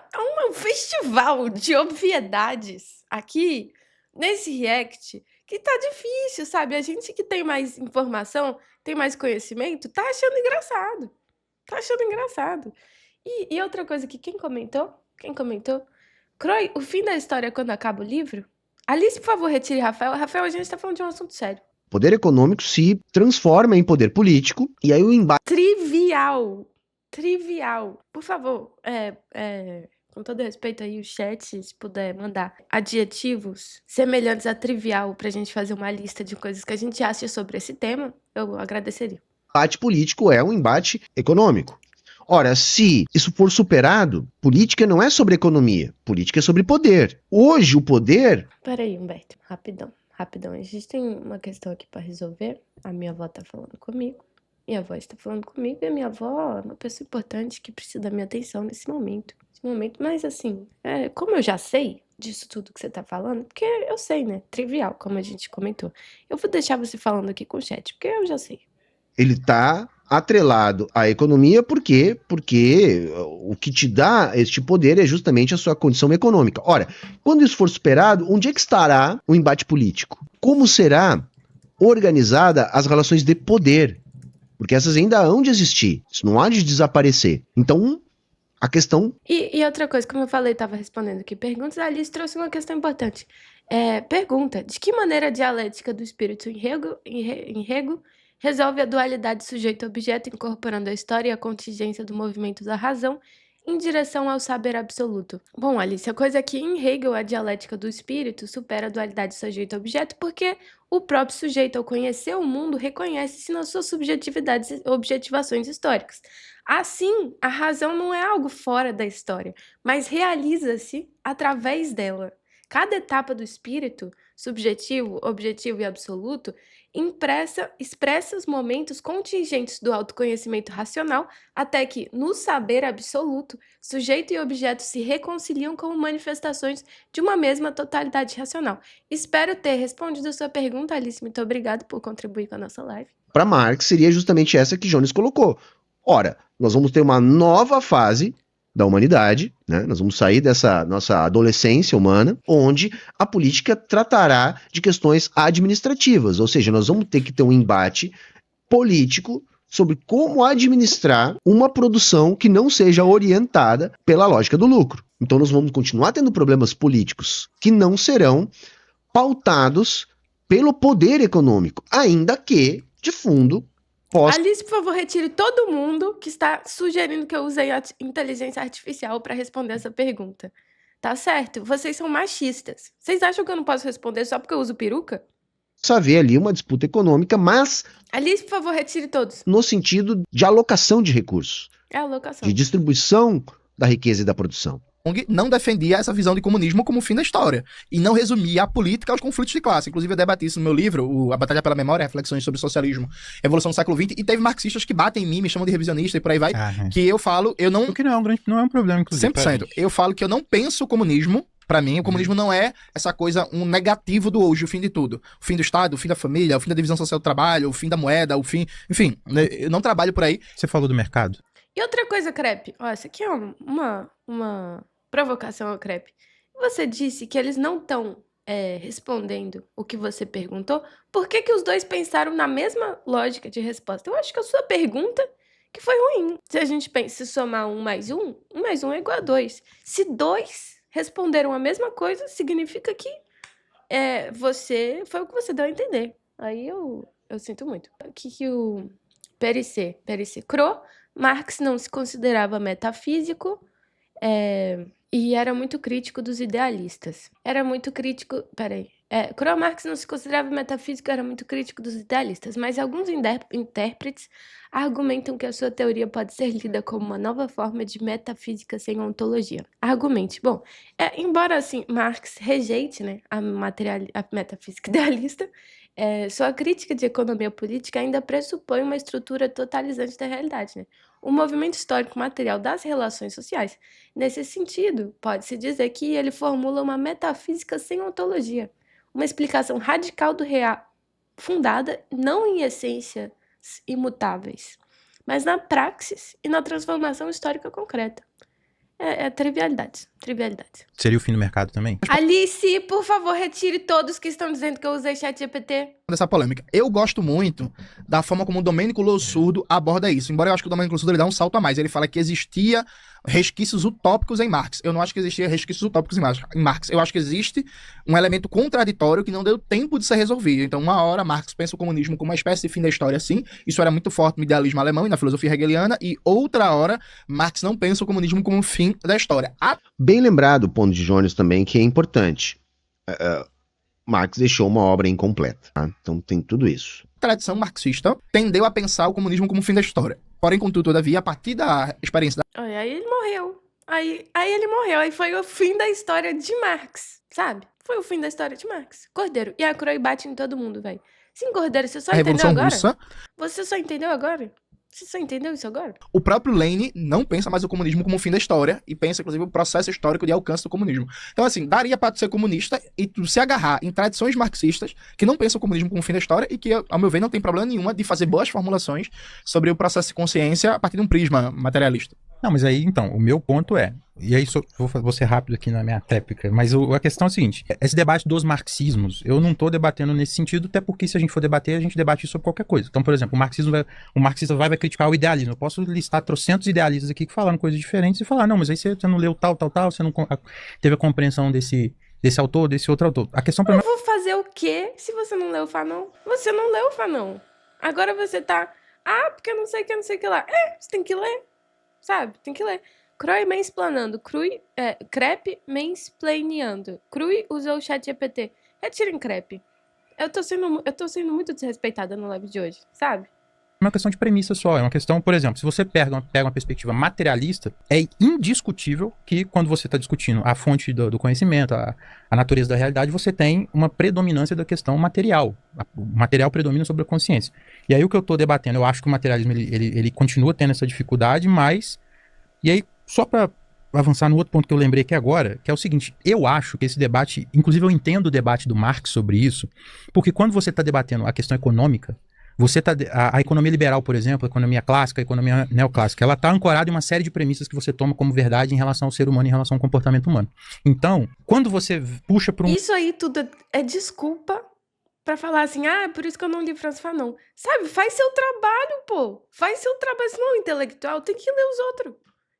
um festival de obviedades aqui, nesse react, que tá difícil, sabe? A gente que tem mais informação, tem mais conhecimento, tá achando engraçado. Tá achando engraçado. E outra coisa que quem comentou? Croy, o fim da história é quando acaba o livro? Alice, por favor, retire Rafael. Rafael, a gente tá falando de um assunto sério. Poder econômico se transforma em poder político, e aí o embate... Trivial. Por favor, com todo respeito aí, o chat, se puder mandar adjetivos semelhantes a trivial pra gente fazer uma lista de coisas que a gente acha sobre esse tema, eu agradeceria. O embate político é um embate econômico. Ora, se isso for superado, política não é sobre economia, política é sobre poder. Hoje o poder... Peraí, Humberto, rapidão. A gente tem uma questão aqui pra resolver. A minha avó tá falando comigo, minha avó está falando comigo, e a minha avó é uma pessoa importante que precisa da minha atenção nesse momento. Mas assim, como eu já sei disso tudo que você tá falando, porque eu sei, né? Trivial, como a gente comentou. Eu vou deixar você falando aqui com o chat, porque eu já sei. Ele está atrelado à economia, por quê? Porque o que te dá este poder é justamente a sua condição econômica. Ora, quando isso for superado, onde é que estará o embate político? Como será organizada as relações de poder? Porque essas ainda hão de existir, isso não há de desaparecer. Então, a questão... E outra coisa, como eu falei, estava respondendo aqui perguntas, a Alice trouxe uma questão importante. Pergunta, de que maneira a dialética do espírito em Rego resolve a dualidade sujeito-objeto, incorporando a história e a contingência do movimento da razão em direção ao saber absoluto? Bom, Alice, a coisa é que em Hegel a dialética do espírito supera a dualidade sujeito-objeto porque o próprio sujeito, ao conhecer o mundo, reconhece-se nas suas subjetividades e objetivações históricas. Assim, a razão não é algo fora da história, mas realiza-se através dela. Cada etapa do espírito, subjetivo, objetivo e absoluto, expressa os momentos contingentes do autoconhecimento racional, até que, no saber absoluto, sujeito e objeto se reconciliam como manifestações de uma mesma totalidade racional. Espero ter respondido a sua pergunta, Alice. Muito obrigado por contribuir com a nossa live. Para Marx, seria justamente essa que Jones colocou. Ora, nós vamos ter uma nova fase da humanidade, né? Nós vamos sair dessa nossa adolescência humana, onde a política tratará de questões administrativas, ou seja, nós vamos ter que ter um embate político sobre como administrar uma produção que não seja orientada pela lógica do lucro. Então nós vamos continuar tendo problemas políticos que não serão pautados pelo poder econômico, ainda que, de fundo, Alice, por favor, retire todo mundo que está sugerindo que eu usei a inteligência artificial para responder essa pergunta. Tá certo? Vocês são machistas. Vocês acham que eu não posso responder só porque eu uso peruca? Só haver ali uma disputa econômica, mas... Alice, por favor, retire todos. No sentido de alocação de recursos. Alocação. De distribuição da riqueza e da produção. Não defendia essa visão de comunismo como fim da história, e não resumia a política aos conflitos de classe. Inclusive, eu debati isso no meu livro, A Batalha pela Memória, Reflexões sobre Socialismo, Evolução do Século XX, e teve marxistas que batem em mim, me chamam de revisionista e por aí vai, que eu falo, eu não... O que não é um problema, inclusive. 100%. Eu falo que eu não penso o comunismo. Pra mim, o comunismo não é essa coisa, um negativo do hoje, o fim de tudo. O fim do Estado, o fim da família, o fim da divisão social do trabalho, o fim da moeda, o fim... Enfim, eu não trabalho por aí. Você falou do mercado? E outra coisa, Crepe, ó, essa aqui é uma provocação ao Crepe. Você disse que eles não estão respondendo o que você perguntou. Por que os dois pensaram na mesma lógica de resposta? Eu acho que a sua pergunta que foi ruim. Se a gente pensa, se somar 1 mais 1, 1 mais 1 é igual a 2. Se 2 responderam a mesma coisa, significa que foi o que você deu a entender. Aí eu sinto muito. O que o Perissé Cro, Marx não se considerava metafísico, e era muito crítico dos idealistas. Marx não se considerava metafísico, era muito crítico dos idealistas, mas alguns intérpretes argumentam que a sua teoria pode ser lida como uma nova forma de metafísica sem ontologia. Argumente. Bom, embora assim Marx rejeite, né, a metafísica idealista, sua crítica de economia política ainda pressupõe uma estrutura totalizante da realidade, né? O movimento histórico material das relações sociais. Nesse sentido, pode-se dizer que ele formula uma metafísica sem ontologia, uma explicação radical do real, fundada não em essências imutáveis, mas na praxis e na transformação histórica concreta. É trivialidade. Trivialidade. Seria o fim do mercado também? Alice, por favor, retire todos que estão dizendo que eu usei ChatGPT. Dessa polêmica. Eu gosto muito da forma como o Domênico Losurdo aborda isso. Embora eu acho que o Domênico Losurdo ele dá um salto a mais. Ele fala que existia resquícios utópicos em Marx. Eu não acho que existia resquícios utópicos em Marx. Eu acho que existe um elemento contraditório que não deu tempo de ser resolvido. Então, uma hora, Marx pensa o comunismo como uma espécie de fim da história, sim. Isso era muito forte no idealismo alemão e na filosofia hegeliana. E outra hora, Marx não pensa o comunismo como um fim da história. Bem lembrado o ponto de Jones também, que é importante. Marx deixou uma obra incompleta. Tá? Então tem tudo isso. A tradição marxista tendeu a pensar o comunismo como fim da história. Porém, contudo, todavia, a partir da experiência da... Aí ele morreu. Aí ele morreu. Aí foi o fim da história de Marx, sabe? Foi o fim da história de Marx. Cordeiro. E a Croy bate em todo mundo, velho. Sim, Cordeiro, você só entendeu agora? Russa. Você só entendeu agora? Você só entendeu isso agora? O próprio Lenin não pensa mais o comunismo como o fim da história e pensa, inclusive, o processo histórico de alcance do comunismo. Então, assim, daria pra tu ser comunista e tu se agarrar em tradições marxistas que não pensam o comunismo como o fim da história e que, ao meu ver, não tem problema nenhuma de fazer boas formulações sobre o processo de consciência a partir de um prisma materialista. Não, mas aí, então, o meu ponto é, e aí vou ser rápido aqui na minha tréplica, mas a questão é a seguinte, esse debate dos marxismos, eu não estou debatendo nesse sentido, até porque se a gente for debater, a gente debate sobre qualquer coisa. Então, por exemplo, o marxista vai criticar o idealismo. Eu posso listar trocentos idealistas aqui que falaram coisas diferentes e falar, não, mas aí você não leu tal, você não teve a compreensão desse autor, desse outro autor. A questão Eu vou fazer o quê se você não leu o Fanon? Você não leu o Fanon. Agora você tá, porque eu não sei o que lá. Você tem que ler. Sabe? Tem que ler. Croy mansplaining. Crepe mansplaneando. Croy usou o ChatGPT. Retirem Crepe. Eu tô sendo muito desrespeitada no live de hoje, sabe? É uma questão de premissa só. É uma questão, por exemplo, se você pega uma perspectiva materialista, é indiscutível que quando você está discutindo a fonte do conhecimento, a natureza da realidade, você tem uma predominância da questão material. O material predomina sobre a consciência. E aí o que eu estou debatendo, eu acho que o materialismo ele continua tendo essa dificuldade, mas... E aí, só para avançar no outro ponto que eu lembrei aqui agora, que é o seguinte, eu acho que esse debate, inclusive eu entendo o debate do Marx sobre isso, porque quando você está debatendo a questão econômica, a economia liberal, por exemplo, a economia clássica, a economia neoclássica, ela está ancorada em uma série de premissas que você toma como verdade em relação ao ser humano, em relação ao comportamento humano. Então, quando você puxa para Isso aí tudo é desculpa pra falar assim, por isso que eu não li Franz Fanon. Sabe, faz seu trabalho, pô. Faz seu trabalho, se não é intelectual, tem que ler os outros.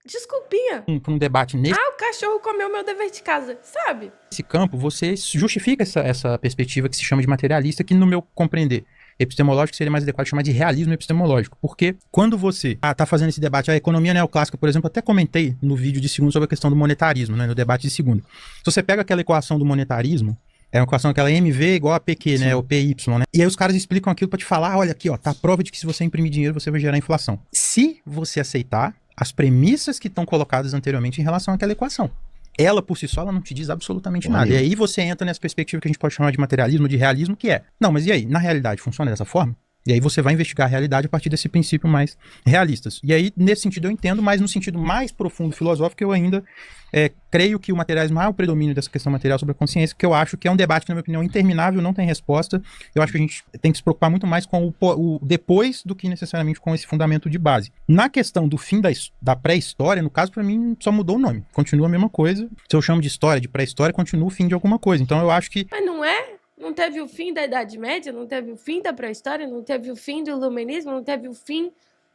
Desculpinha. Para um debate nesse... o cachorro comeu meu dever de casa, sabe? Nesse campo, você justifica essa perspectiva que se chama de materialista, que no meu compreender epistemológico seria mais adequado chamar de realismo epistemológico. Porque quando você tá fazendo esse debate, a economia neoclássica, por exemplo, até comentei no vídeo de segundo sobre a questão do monetarismo, né, no debate de segundo. Se você pega aquela equação do monetarismo, é uma equação aquela MV igual a PQ, né, ou PY, né? E aí os caras explicam aquilo pra te falar, olha aqui, ó, tá a prova de que se você imprimir dinheiro, você vai gerar inflação. Se você aceitar as premissas que estão colocadas anteriormente em relação àquela equação. Ela, por si só, ela não te diz absolutamente nada. E aí você entra nessa perspectiva que a gente pode chamar de materialismo, de realismo, que é, não, mas e aí, na realidade funciona dessa forma? E aí você vai investigar a realidade a partir desse princípio mais realistas. E aí, nesse sentido, eu entendo, mas no sentido mais profundo filosófico, eu ainda creio que o materialismo há o predomínio dessa questão material sobre a consciência, que eu acho que é um debate que, na minha opinião, interminável, não tem resposta. Eu acho que a gente tem que se preocupar muito mais com o depois do que necessariamente com esse fundamento de base. Na questão do fim da pré-história, no caso, para mim, só mudou o nome. Continua a mesma coisa. Se eu chamo de história, de pré-história, continua o fim de alguma coisa. Então, eu acho que... Mas não é? Não teve o fim da Idade Média, não teve o fim da pré-história, não teve o fim do iluminismo, não teve o fim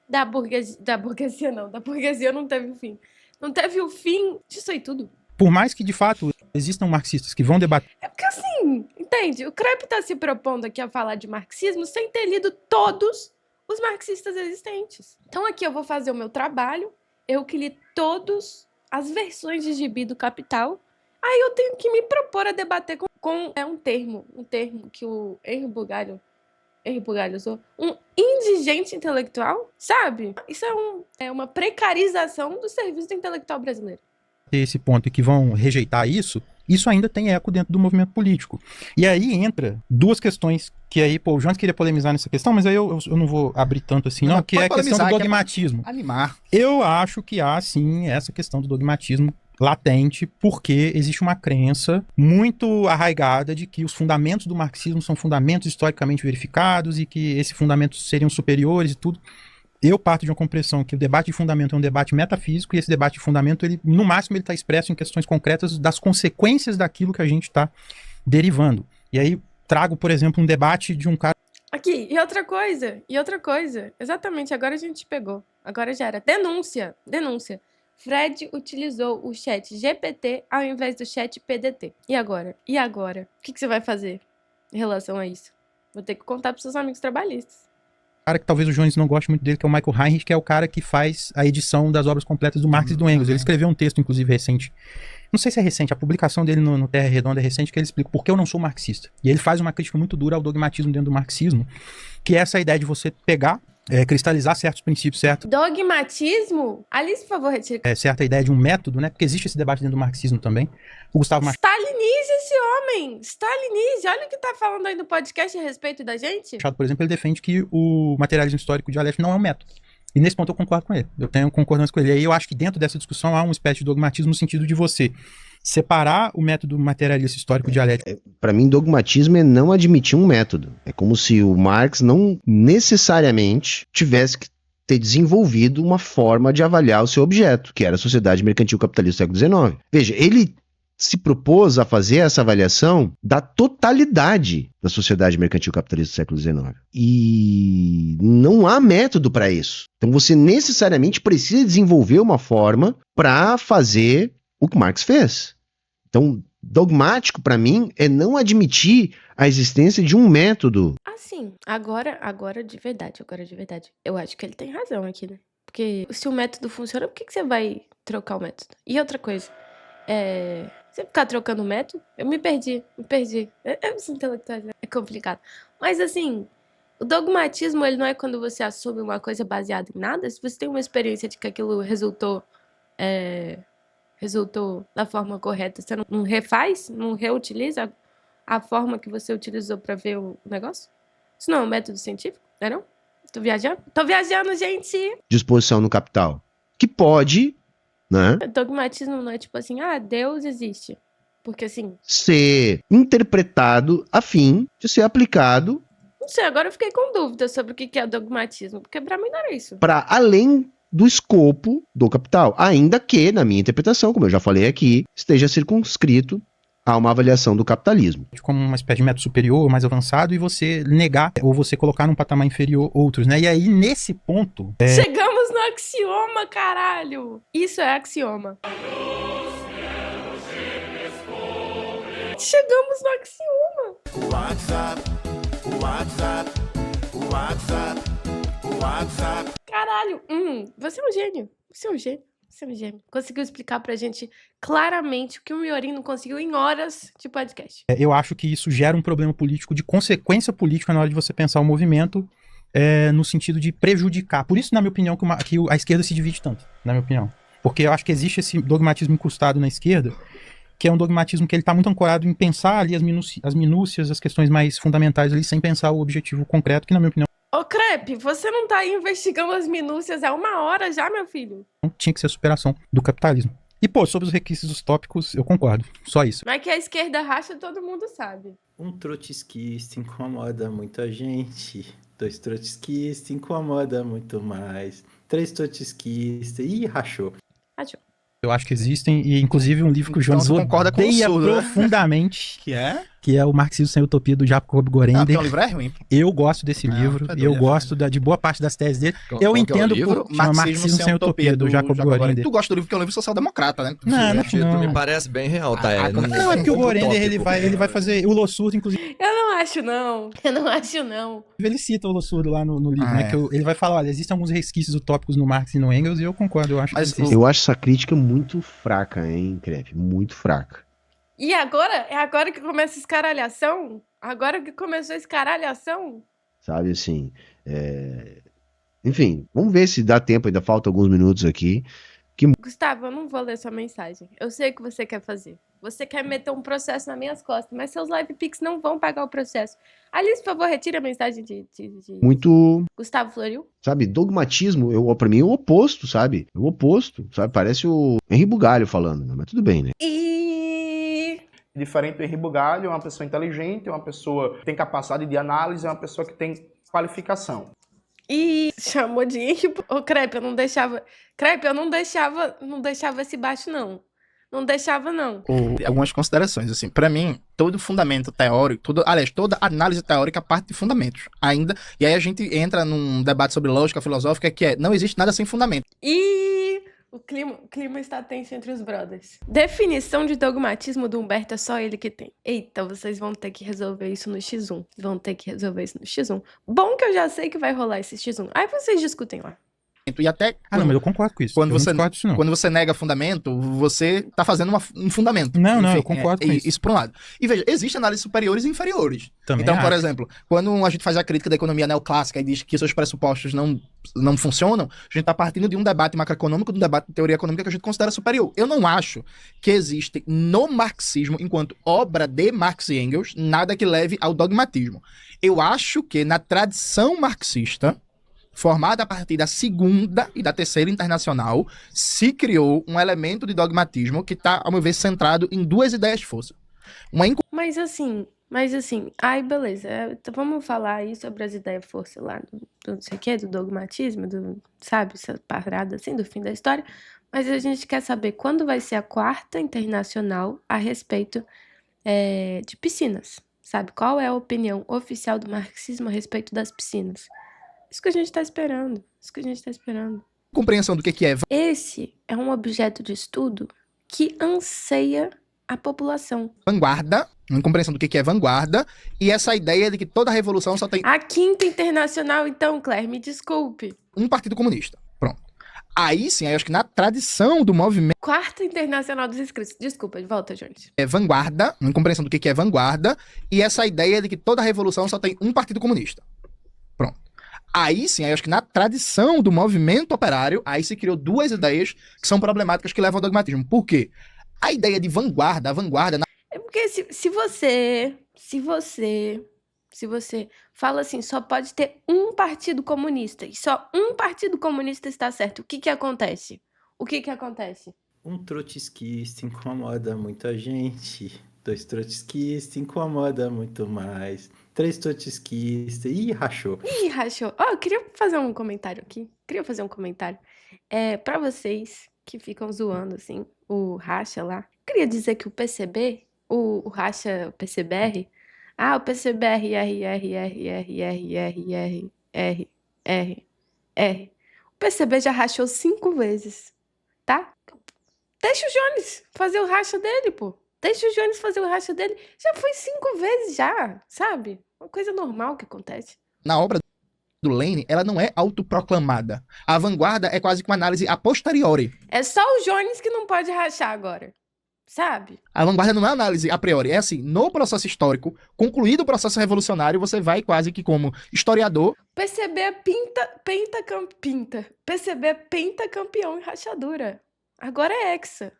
da burguesia. Da burguesia não teve o fim. Não teve o fim disso aí tudo. Por mais que, de fato, existam marxistas que vão debater... É porque assim, entende? O Crepe tá se propondo aqui a falar de marxismo sem ter lido todos os marxistas existentes. Então aqui eu vou fazer o meu trabalho, eu que li todas as versões de gibi do Capital, aí eu tenho que me propor a debater com um termo que o Henri Bugalho usou, um indigente intelectual, sabe? Isso é uma precarização do serviço do intelectual brasileiro. Esse ponto e que vão rejeitar isso ainda tem eco dentro do movimento político. E aí entra duas questões que aí, o Jones queria polemizar nessa questão, mas aí eu não vou abrir tanto assim, não, que é a questão do dogmatismo. Animar. Eu acho que há, sim, essa questão do dogmatismo latente, porque existe uma crença muito arraigada de que os fundamentos do marxismo são fundamentos historicamente verificados e que esses fundamentos seriam superiores e tudo. eu parto de uma compreensão que o debate de fundamento é um debate metafísico, e esse debate de fundamento, ele, no máximo, ele está expresso em questões concretas das consequências daquilo que a gente está derivando. E aí trago, por exemplo, um debate de um cara... Aqui, e outra coisa, exatamente, agora a gente pegou, agora já era, denúncia, Fred utilizou o chat GPT ao invés do chat PDT, e agora? O que você vai fazer em relação a isso? Vou ter que contar pros seus amigos trabalhistas. Cara que talvez o Jones não goste muito dele, que é o Michael Heinrich, que é o cara que faz a edição das obras completas do Marx e do Engels. Ele escreveu um texto, inclusive, recente. Não sei se é recente, a publicação dele no Terra Redonda é recente, que ele explica por que eu não sou marxista. E ele faz uma crítica muito dura ao dogmatismo dentro do marxismo, que é essa ideia de você pegar, cristalizar certos princípios, certo? Dogmatismo? Alice, por favor, retire. Certa ideia de um método, né? Porque existe esse debate dentro do marxismo também. O Gustavo Machado... Stalinize esse homem! Stalinize! Olha o que tá falando aí no podcast a respeito da gente. Machado, por exemplo, ele defende que o materialismo histórico dialético não é um método. E nesse ponto eu concordo com ele. Eu tenho concordância com ele. E aí eu acho que dentro dessa discussão há uma espécie de dogmatismo no sentido de você separar o método materialista histórico dialético. Para mim, dogmatismo é não admitir um método. É como se o Marx não necessariamente tivesse que ter desenvolvido uma forma de avaliar o seu objeto, que era a sociedade mercantil capitalista do século XIX. Veja, ele se propôs a fazer essa avaliação da totalidade da sociedade mercantil capitalista do século XIX. E não há método para isso. Então você necessariamente precisa desenvolver uma forma para fazer o que Marx fez. Então, dogmático para mim é não admitir a existência de um método. Assim, agora de verdade. Eu acho que ele tem razão aqui, né? Porque se o método funciona, por que você vai trocar o método? E outra coisa, você ficar trocando o método, eu me perdi. Os intelectuais, é complicado. Mas assim, o dogmatismo, ele não é quando você assume uma coisa baseada em nada. Se você tem uma experiência de que aquilo resultou da forma correta, você não refaz, não reutiliza a forma que você utilizou para ver o negócio? Isso não é um método científico, não é não? Tô viajando, gente! Disposição no capital. Que pode... né? Dogmatismo não é tipo assim, Deus existe. Porque assim... ser interpretado a fim de ser aplicado... Não sei, agora eu fiquei com dúvida sobre o que é dogmatismo, porque pra mim não era isso. Para além do escopo do capital. Ainda que, na minha interpretação, como eu já falei aqui, esteja circunscrito a uma avaliação do capitalismo. Como uma espécie de método superior, mais avançado, e você negar, ou você colocar num patamar inferior outros, né? E aí, nesse ponto... Chegamos no axioma, caralho! Isso é axioma. Chegamos no axioma. WhatsApp. Caralho, você é um gênio. Você é um gênio. Conseguiu explicar pra gente claramente o que o Miorin não conseguiu em horas de podcast. Eu acho que isso gera um problema político, de consequência política na hora de você pensar o movimento, no sentido de prejudicar. Por isso, na minha opinião, que a esquerda se divide tanto, na minha opinião. Porque eu acho que existe esse dogmatismo incrustado na esquerda, que é um dogmatismo que ele está muito ancorado em pensar ali as minúcias, as questões mais fundamentais ali, sem pensar o objetivo concreto, que na minha opinião... Ô, Crepe, você não tá aí investigando as minúcias há 1 hora já, meu filho? Não tinha que ser a superação do capitalismo. E, pô, sobre os requisitos tópicos, eu concordo. Só isso. Mas que a esquerda racha, todo mundo sabe. Um trotskista incomoda muita gente. 2 trotskistas incomoda muito mais. 3 trotskistas. Ih, rachou. Eu acho que existem, e inclusive um livro que o Jones odeia profundamente, que é o Marxismo Sem Utopia, do Jacob Gorender. O livro é ruim. Eu gosto desse livro, eu gosto de boa parte das teses dele. Eu entendo o Marxismo Sem Utopia, do Jacob Gorender. Tu gosta do livro porque é um livro social-democrata, né? Não. Me parece bem real, tá? Não, é porque o Gorender, ele vai fazer o Lossurdo, inclusive. Eu não acho, não. Ele cita o Lossurdo lá no livro, né? Que ele vai falar, olha, existem alguns resquícios utópicos no Marx e no Engels, e eu concordo, eu acho que existe. Eu acho essa crítica muito fraca, hein, Crepe? Muito fraca. E agora? É agora que começa a escaralhação? Agora que começou a escaralhação? Sabe, assim... Enfim, vamos ver se dá tempo, ainda falta alguns minutos aqui. Gustavo, eu não vou ler sua mensagem. Eu sei o que você quer fazer. Você quer meter um processo nas minhas costas, mas seus live pics não vão pagar o processo. Alice, por favor, retire a mensagem de... Muito... Gustavo Floril? Sabe, dogmatismo, pra mim é o oposto, sabe? É o oposto, sabe? Parece o Henri Bugalho falando, mas tudo bem, né? Diferente do Henri Bugalho, é uma pessoa inteligente, é uma pessoa que tem capacidade de análise, é uma pessoa que tem qualificação. E chamou de Henry. Ô, Crepe, eu não deixava. Crepe, eu não deixava esse baixo, não. Não deixava, não. Algumas considerações, assim. Pra mim, todo fundamento teórico, toda análise teórica parte de fundamentos. Ainda. E aí a gente entra num debate sobre lógica filosófica que é: não existe nada sem fundamento. E o clima está tenso entre os brothers. Definição de dogmatismo do Humberto é só ele que tem. Eita, vocês vão ter que resolver isso no X1. Bom que eu já sei que vai rolar esse X1. Aí vocês discutem lá. E até. Não, mas eu concordo com isso. Quando você nega fundamento, você tá fazendo um fundamento. Não, eu concordo com isso. Isso por um lado. E veja, existem análises superiores e inferiores. Também então, por acho. exemplo, quando a gente faz a crítica da economia neoclássica e diz que seus pressupostos não funcionam, a gente tá partindo de um debate macroeconômico, de um debate de teoria econômica que a gente considera superior. Eu não acho que existe no marxismo, enquanto obra de Marx e Engels, nada que leve ao dogmatismo. Eu acho que na tradição marxista, formada a partir da segunda e da terceira internacional, se criou um elemento de dogmatismo que está, ao meu ver, centrado em duas ideias de força. Mas assim, ai, beleza. Então vamos falar aí sobre as ideias de força lá, do não sei o que, do dogmatismo, sabe, essa parada assim, do fim da história. Mas a gente quer saber quando vai ser a quarta internacional a respeito de piscinas, sabe? Qual é a opinião oficial do marxismo a respeito das piscinas? Isso que a gente tá esperando. Compreensão do que é. Esse é um objeto de estudo que anseia a população. Vanguarda, uma compreensão do que é vanguarda, e essa ideia de que toda revolução só tem... A quinta internacional, então, Claire, me desculpe. Um partido comunista. Pronto. Aí sim, eu acho que na tradição do movimento... Quarta internacional dos inscritos. Desculpa, volta, gente. É vanguarda, uma compreensão do que é vanguarda, e essa ideia de que toda revolução só tem um partido comunista. Pronto. Aí sim, eu acho que na tradição do movimento operário, aí se criou duas ideias que são problemáticas que levam ao dogmatismo. Por quê? A ideia de vanguarda, É porque se você fala assim, só pode ter um partido comunista, e só um partido comunista está certo, o que que acontece? Um trotskista incomoda muito a gente. 2 trotskistas incomoda muito mais. 3 trotskistas. Ih, rachou. Eu queria fazer um comentário aqui. Pra vocês que ficam zoando, assim, o racha lá. Queria dizer que o PCB, o racha, o PCBR... o PCBR, O PCB já rachou 5 vezes, tá? Deixa o Jones fazer o racha dele, pô. Já foi 5 vezes já, sabe? Uma coisa normal que acontece. Na obra do Lane, ela não é autoproclamada. A vanguarda é quase que uma análise a posteriori. É só o Jones que não pode rachar agora, sabe? A vanguarda não é análise a priori. É assim, no processo histórico, concluído o processo revolucionário, você vai quase que como historiador... PCB é pentacampeão em rachadura. Agora é hexa.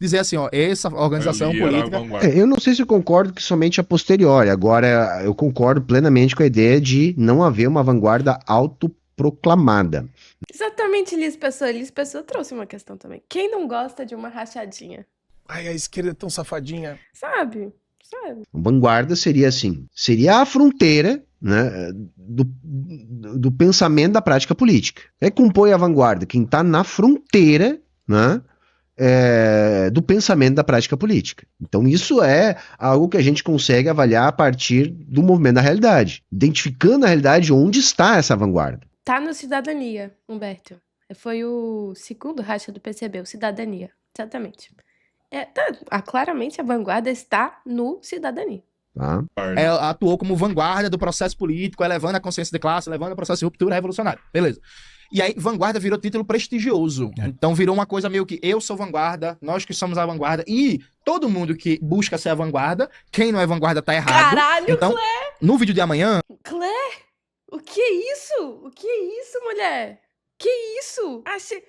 Dizer assim, ó, essa organização política... Eu não sei se eu concordo que somente a posteriori. Agora, eu concordo plenamente com a ideia de não haver uma vanguarda autoproclamada. Exatamente, Liz Pessoa. Liz Pessoa trouxe uma questão também. Quem não gosta de uma rachadinha? Ai, a esquerda é tão safadinha. Sabe? Vanguarda seria assim, seria a fronteira, né, do pensamento da prática política. Compõe a vanguarda quem está na fronteira, né, do pensamento da prática política. Então isso é algo que a gente consegue avaliar a partir do movimento da realidade, identificando a realidade onde está essa vanguarda. Tá no Cidadania, Humberto. Foi o segundo racha do PCB, o Cidadania. Exatamente. Claramente a vanguarda está no Cidadania. Tá. Ela atuou como vanguarda do processo político, elevando a consciência de classe, elevando o processo de ruptura revolucionária. Beleza. E aí, vanguarda virou título prestigioso. Então virou uma coisa meio que eu sou vanguarda, nós que somos a vanguarda, e todo mundo que busca ser a vanguarda, quem não é vanguarda tá errado. Caralho, então, Claire! No vídeo de amanhã... Claire? O que é isso, mulher? Que isso? Achei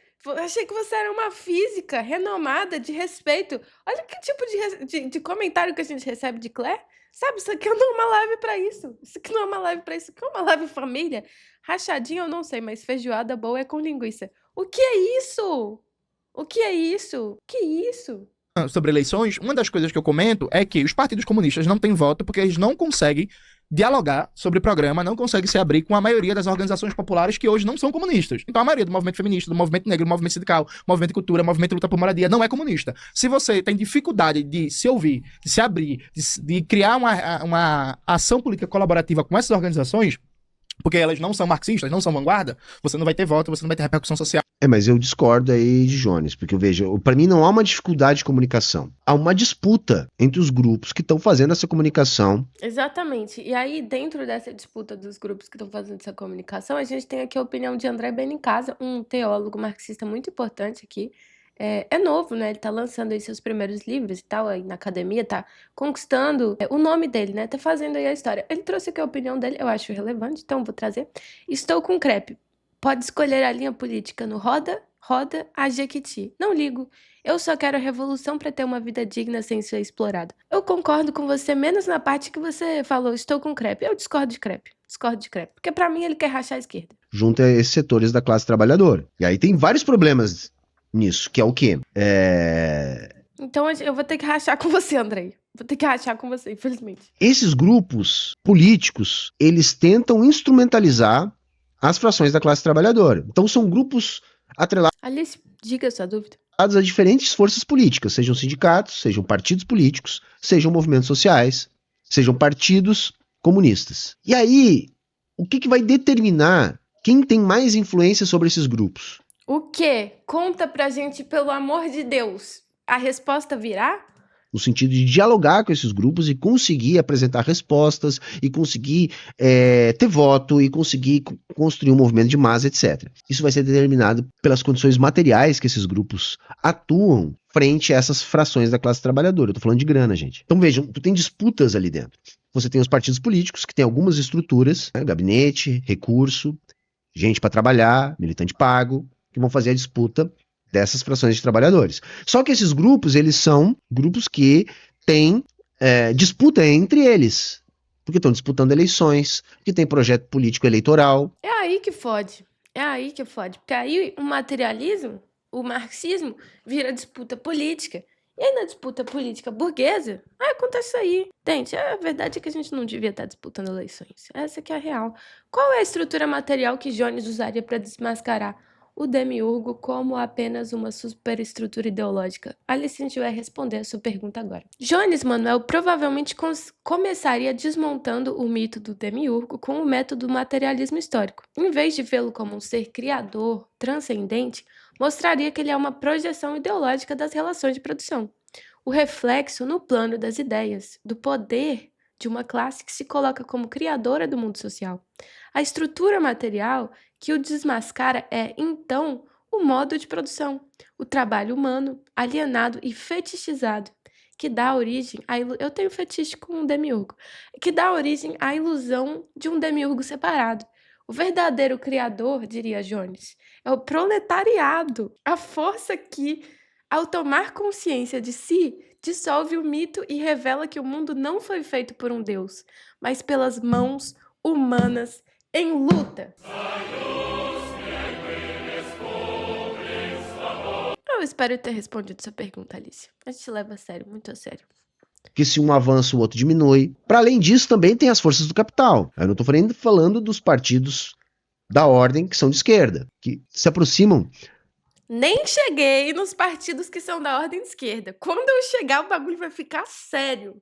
que você era uma física renomada, de respeito. Olha que tipo de comentário que a gente recebe de Claire. Sabe, isso aqui não é uma live pra isso. Isso aqui não é uma live pra isso. Isso aqui é uma live família. Rachadinha eu não sei, mas feijoada boa é com linguiça. O que é isso? Sobre eleições, uma das coisas que eu comento é que os partidos comunistas não têm voto porque eles não conseguem dialogar sobre programa, não consegue se abrir com a maioria das organizações populares que hoje não são comunistas. Então a maioria do movimento feminista, do movimento negro, do movimento sindical, movimento de cultura, movimento de luta por moradia, não é comunista. Se você tem dificuldade de se ouvir, de se abrir, de criar uma ação política colaborativa com essas organizações, porque elas não são marxistas, não são vanguarda, você não vai ter voto, você não vai ter repercussão social. Mas eu discordo aí de Jones, porque eu vejo, para mim não há uma dificuldade de comunicação, há uma disputa entre os grupos que estão fazendo essa comunicação. Exatamente. E aí, dentro dessa disputa dos grupos que estão fazendo essa comunicação, a gente tem aqui a opinião de André Benincasa, um teólogo marxista muito importante aqui. É novo, né? Ele tá lançando aí seus primeiros livros e tal, aí na academia, tá conquistando o nome dele, né? Tá fazendo aí a história. Ele trouxe aqui a opinião dele, eu acho relevante, então vou trazer. Estou com crepe. Pode escolher a linha política no roda, a Jequiti. Não ligo. Eu só quero a revolução para ter uma vida digna sem ser explorada. Eu concordo com você, menos na parte que você falou, estou com crepe. Eu discordo de crepe. Porque pra mim ele quer rachar a esquerda. Junto a esses setores da classe trabalhadora. E aí tem vários problemas nisso, que é o quê? Então eu vou ter que rachar com você, Andrei. Vou ter que rachar com você, infelizmente. Esses grupos políticos, eles tentam instrumentalizar as frações da classe trabalhadora. Então são grupos atrelados Alice, diga a sua dúvida. a diferentes forças políticas, sejam sindicatos, sejam partidos políticos, sejam movimentos sociais, sejam partidos comunistas. E aí, o que vai determinar quem tem mais influência sobre esses grupos? O quê? Conta pra gente, pelo amor de Deus. A resposta virá? No sentido de dialogar com esses grupos e conseguir apresentar respostas, e conseguir ter voto, e conseguir construir um movimento de massa, etc. Isso vai ser determinado pelas condições materiais que esses grupos atuam frente a essas frações da classe trabalhadora. Eu tô falando de grana, gente. Então vejam, tu tem disputas ali dentro. Você tem os partidos políticos, que têm algumas estruturas, né, gabinete, recurso, gente para trabalhar, militante pago, que vão fazer a disputa dessas frações de trabalhadores. Só que esses grupos, eles são grupos que têm disputa entre eles, porque estão disputando eleições, que tem projeto político eleitoral. É aí que fode. Porque aí o materialismo, o marxismo, vira disputa política. E aí na disputa política burguesa, acontece isso aí. Gente, a verdade é que a gente não devia estar disputando eleições. Essa que é a real. Qual é a estrutura material que Jones usaria para desmascarar o demiurgo como apenas uma superestrutura ideológica? Alice, a gente vai responder a sua pergunta agora. Jones Manuel provavelmente começaria desmontando o mito do demiurgo com o método do materialismo histórico. Em vez de vê-lo como um ser criador, transcendente, mostraria que ele é uma projeção ideológica das relações de produção. O reflexo no plano das ideias, do poder de uma classe que se coloca como criadora do mundo social. A estrutura material que o desmascara é, então, o modo de produção, o trabalho humano, alienado e fetichizado, que dá origem à eu tenho fetiche com um demiurgo, que dá origem à ilusão de um demiurgo separado. O verdadeiro criador, diria Jones, é o proletariado, a força que, ao tomar consciência de si, dissolve o mito e revela que o mundo não foi feito por um Deus, mas pelas mãos humanas em luta. Eu espero ter respondido sua pergunta, Alice. A gente leva a sério, muito a sério. Que se um avança, o outro diminui. Para além disso, também tem as forças do capital. Eu não estou falando dos partidos da ordem que são de esquerda, que se aproximam. Nem cheguei nos partidos que são da ordem de esquerda. Quando eu chegar, o bagulho vai ficar sério.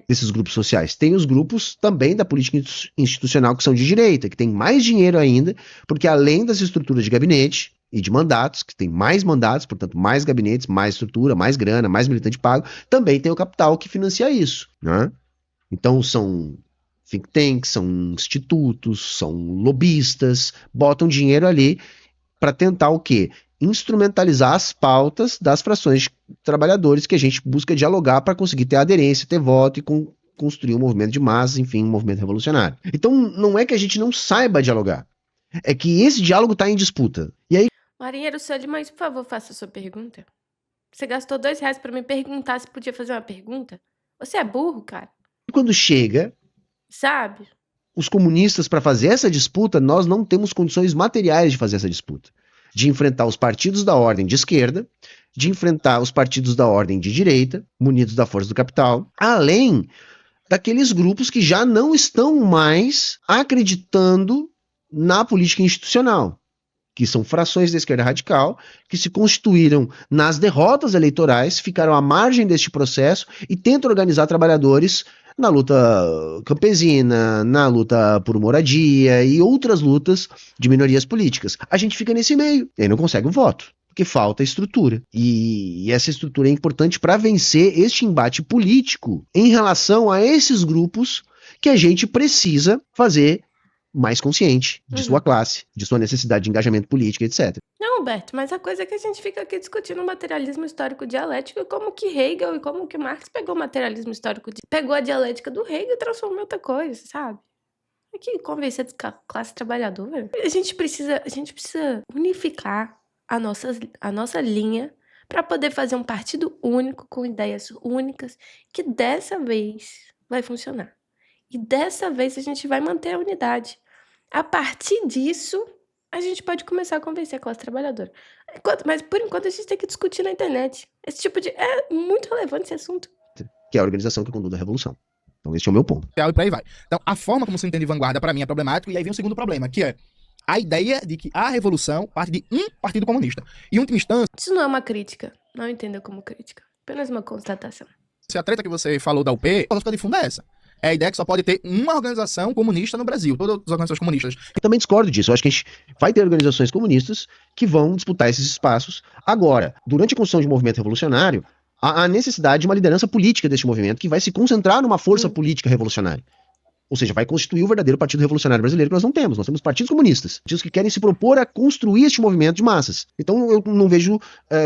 Desses grupos sociais. Tem os grupos também da política institucional que são de direita, que tem mais dinheiro ainda, porque além das estruturas de gabinete e de mandatos, que tem mais mandatos, portanto mais gabinetes, mais estrutura, mais grana, mais militante pago, também tem o capital que financia isso, né? Então são think tanks, são institutos, são lobistas, botam dinheiro ali para tentar o quê? Instrumentalizar as pautas das frações de trabalhadores que a gente busca dialogar para conseguir ter aderência, ter voto e construir um movimento de massas, enfim, um movimento revolucionário. Então não é que a gente não saiba dialogar, é que esse diálogo está em disputa. E aí, Marinheiro Solimões, por favor, faça a sua pergunta. Você gastou R$2 para me perguntar se podia fazer uma pergunta? Você é burro, cara. Quando chega, sabe, os comunistas, para fazer essa disputa, nós não temos condições materiais de fazer essa disputa. De enfrentar os partidos da ordem de esquerda, de enfrentar os partidos da ordem de direita, munidos da força do capital, além daqueles grupos que já não estão mais acreditando na política institucional, que são frações da esquerda radical, que se constituíram nas derrotas eleitorais, ficaram à margem deste processo e tentam organizar trabalhadores na luta campesina, na luta por moradia e outras lutas de minorias políticas. A gente fica nesse meio e aí não consegue o voto, porque falta estrutura. E essa estrutura é importante para vencer este embate político em relação a esses grupos que a gente precisa fazer mais consciente de sua classe, de sua necessidade de engajamento político, etc. Não, Humberto, mas a coisa é que a gente fica aqui discutindo o materialismo histórico dialético e como que Hegel e como que Marx pegou o materialismo histórico, pegou a dialética do Hegel e transformou em outra coisa, sabe? Aqui convencer a classe trabalhadora. A gente precisa unificar a nossa linha para poder fazer um partido único, com ideias únicas, que dessa vez vai funcionar. E dessa vez a gente vai manter a unidade. A partir disso, a gente pode começar a convencer a classe trabalhadora. Mas, por enquanto, a gente tem que discutir na internet. Esse tipo de... É muito relevante esse assunto. Que é a organização que conduz a revolução. Então esse é o meu ponto. E por aí vai. Então, a forma como se entende vanguarda, para mim, é problemático. E aí vem o segundo problema, que é a ideia de que a revolução parte de um partido comunista. Em última instância... Isso não é uma crítica. Não entenda como crítica. Apenas uma constatação. Se a treta que você falou da UP, a filosofia de fundo é essa. É a ideia que só pode ter uma organização comunista no Brasil, todas as organizações comunistas. Eu também discordo disso. Eu acho que a gente vai ter organizações comunistas que vão disputar esses espaços. Agora, durante a construção de um movimento revolucionário, há a necessidade de uma liderança política desse movimento que vai se concentrar numa força política revolucionária. Ou seja, vai constituir o verdadeiro Partido Revolucionário Brasileiro que nós não temos. Nós temos partidos comunistas, partidos que querem se propor a construir este movimento de massas. Então eu não vejo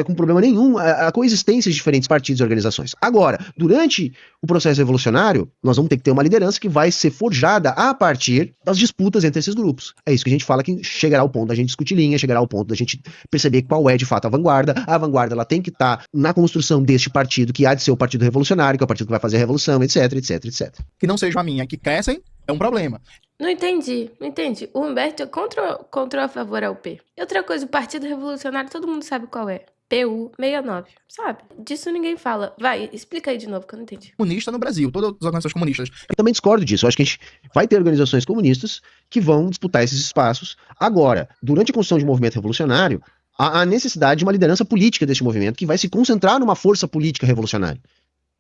com problema nenhum a coexistência de diferentes partidos e organizações. Agora, durante o processo revolucionário, nós vamos ter que ter uma liderança que vai ser forjada a partir das disputas entre esses grupos. É isso que a gente fala, que chegará ao ponto da gente discutir linha, chegará ao ponto da gente perceber qual é de fato a vanguarda. A vanguarda ela tem que estar na construção deste partido, que há de ser o Partido Revolucionário, que é o partido que vai fazer a revolução, etc, etc, etc. Que não seja a minha, que crescem, é um problema. Não entendi. O Humberto é contra ou a favor da UP. E outra coisa, o Partido Revolucionário, todo mundo sabe qual é. PU 69, sabe? Disso ninguém fala. Vai, explica aí de novo, que eu não entendi. Comunista no Brasil, todas as organizações comunistas. Eu também discordo disso. Eu acho que a gente vai ter organizações comunistas que vão disputar esses espaços. Agora, durante a construção de um movimento revolucionário, há a necessidade de uma liderança política deste movimento que vai se concentrar numa força política revolucionária.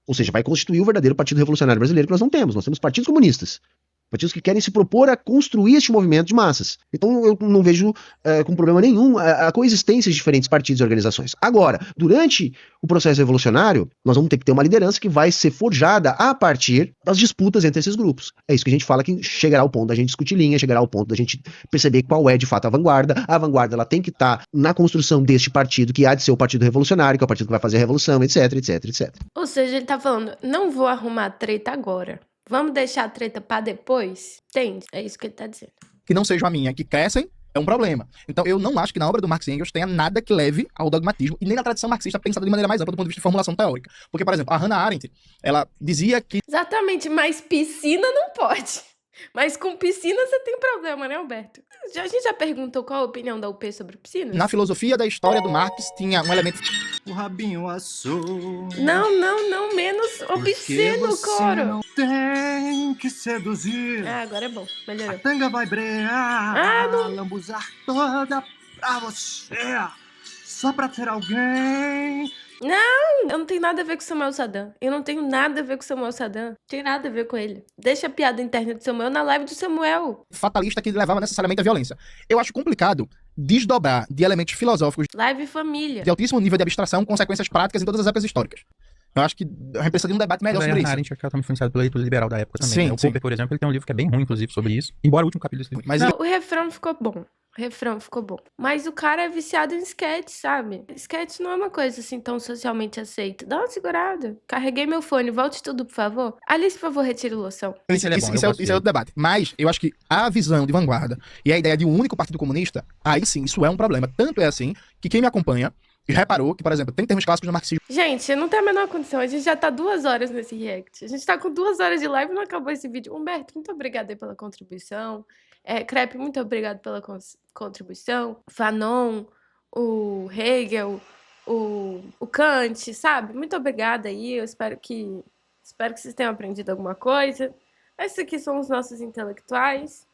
Ou seja, vai constituir o verdadeiro Partido Revolucionário Brasileiro que nós não temos. Nós temos partidos comunistas. Partidos que querem se propor a construir este movimento de massas. Então eu não vejo com problema nenhum a coexistência de diferentes partidos e organizações. Agora, durante o processo revolucionário, nós vamos ter que ter uma liderança que vai ser forjada a partir das disputas entre esses grupos. É isso que a gente fala, que chegará ao ponto da gente discutir linha, chegará ao ponto da gente perceber qual é de fato a vanguarda. A vanguarda ela tem que estar na construção deste partido, que há de ser o Partido Revolucionário, que é o partido que vai fazer a revolução, etc, etc, etc. Ou seja, ele tá falando, não vou arrumar treta agora. Vamos deixar a treta pra depois? Entende? É isso que ele tá dizendo. Que não seja a minha, que crescem, é um problema. Então eu não acho que na obra do Marx e Engels tenha nada que leve ao dogmatismo, e nem na tradição marxista pensada de maneira mais ampla do ponto de vista de formulação teórica. Porque, por exemplo, a Hannah Arendt, ela dizia que... Exatamente, mas piscina não pode. Mas com piscina você tem problema, né, Alberto? A gente já perguntou qual a opinião da UP sobre piscinas? Na filosofia da história do Marx tinha um elemento... O rabinho assou. Não, menos obsceno, coro. Não tem que seduzir. Ah, agora é bom, melhorou. A tanga vai brear, lambuzar toda pra você, só pra ter alguém. Não, eu não tenho nada a ver com Samuel Saddam. Eu não tenho nada a ver com Samuel Saddam. Não tem nada a ver com ele. Deixa a piada interna de Samuel na live do Samuel. Fatalista que levava necessariamente à violência. Eu acho complicado desdobrar de elementos filosóficos live família de altíssimo nível de abstração, consequências práticas em todas as épocas históricas. Eu acho que a gente precisa de um debate melhor sobre isso. A gente acaba influenciado pela leitura liberal da época também. Sim, né? O Popper, por exemplo, ele tem um livro que é bem ruim, inclusive, sobre isso. Embora o último capítulo desse livro. Mas não, o refrão ficou bom. Mas o cara é viciado em sketch, sabe? Sketch não é uma coisa assim tão socialmente aceita. Dá uma segurada. Carreguei meu fone. Volte tudo, por favor. Alice, por favor, retire loção. Isso é outro debate. Mas eu acho que a visão de vanguarda e a ideia de um único partido comunista, aí sim, isso é um problema. Tanto é assim que quem me acompanha reparou que, por exemplo, tem termos clássicos do marxismo. Gente, não tem a menor condição. A gente já tá 2 horas nesse react. A gente tá com 2 horas de live e não acabou esse vídeo. Humberto, muito obrigada aí pela contribuição. Crepe, muito obrigado pela contribuição. Fanon, o Hegel, o Kant, sabe? Muito obrigada aí. Eu espero que Espero que vocês tenham aprendido alguma coisa. Esses aqui são os nossos intelectuais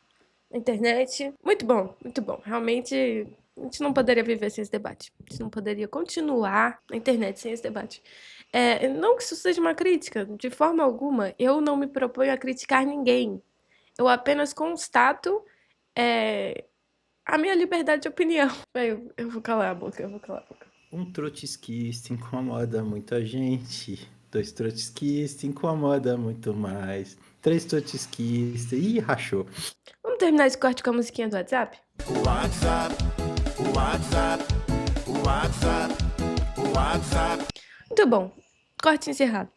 na internet. Muito bom, muito bom. Realmente, a gente não poderia viver sem esse debate. A gente não poderia continuar na internet sem esse debate. Não que isso seja uma crítica, de forma alguma. Eu não me proponho a criticar ninguém. Eu apenas constato a minha liberdade de opinião. Eu vou calar a boca, Um trotskista incomoda muita gente. 2 trotskistas incomoda muito mais. 3 trotskistas. Ih, rachou. Vamos terminar esse corte com a musiquinha do WhatsApp? Muito bom. Corte encerrado.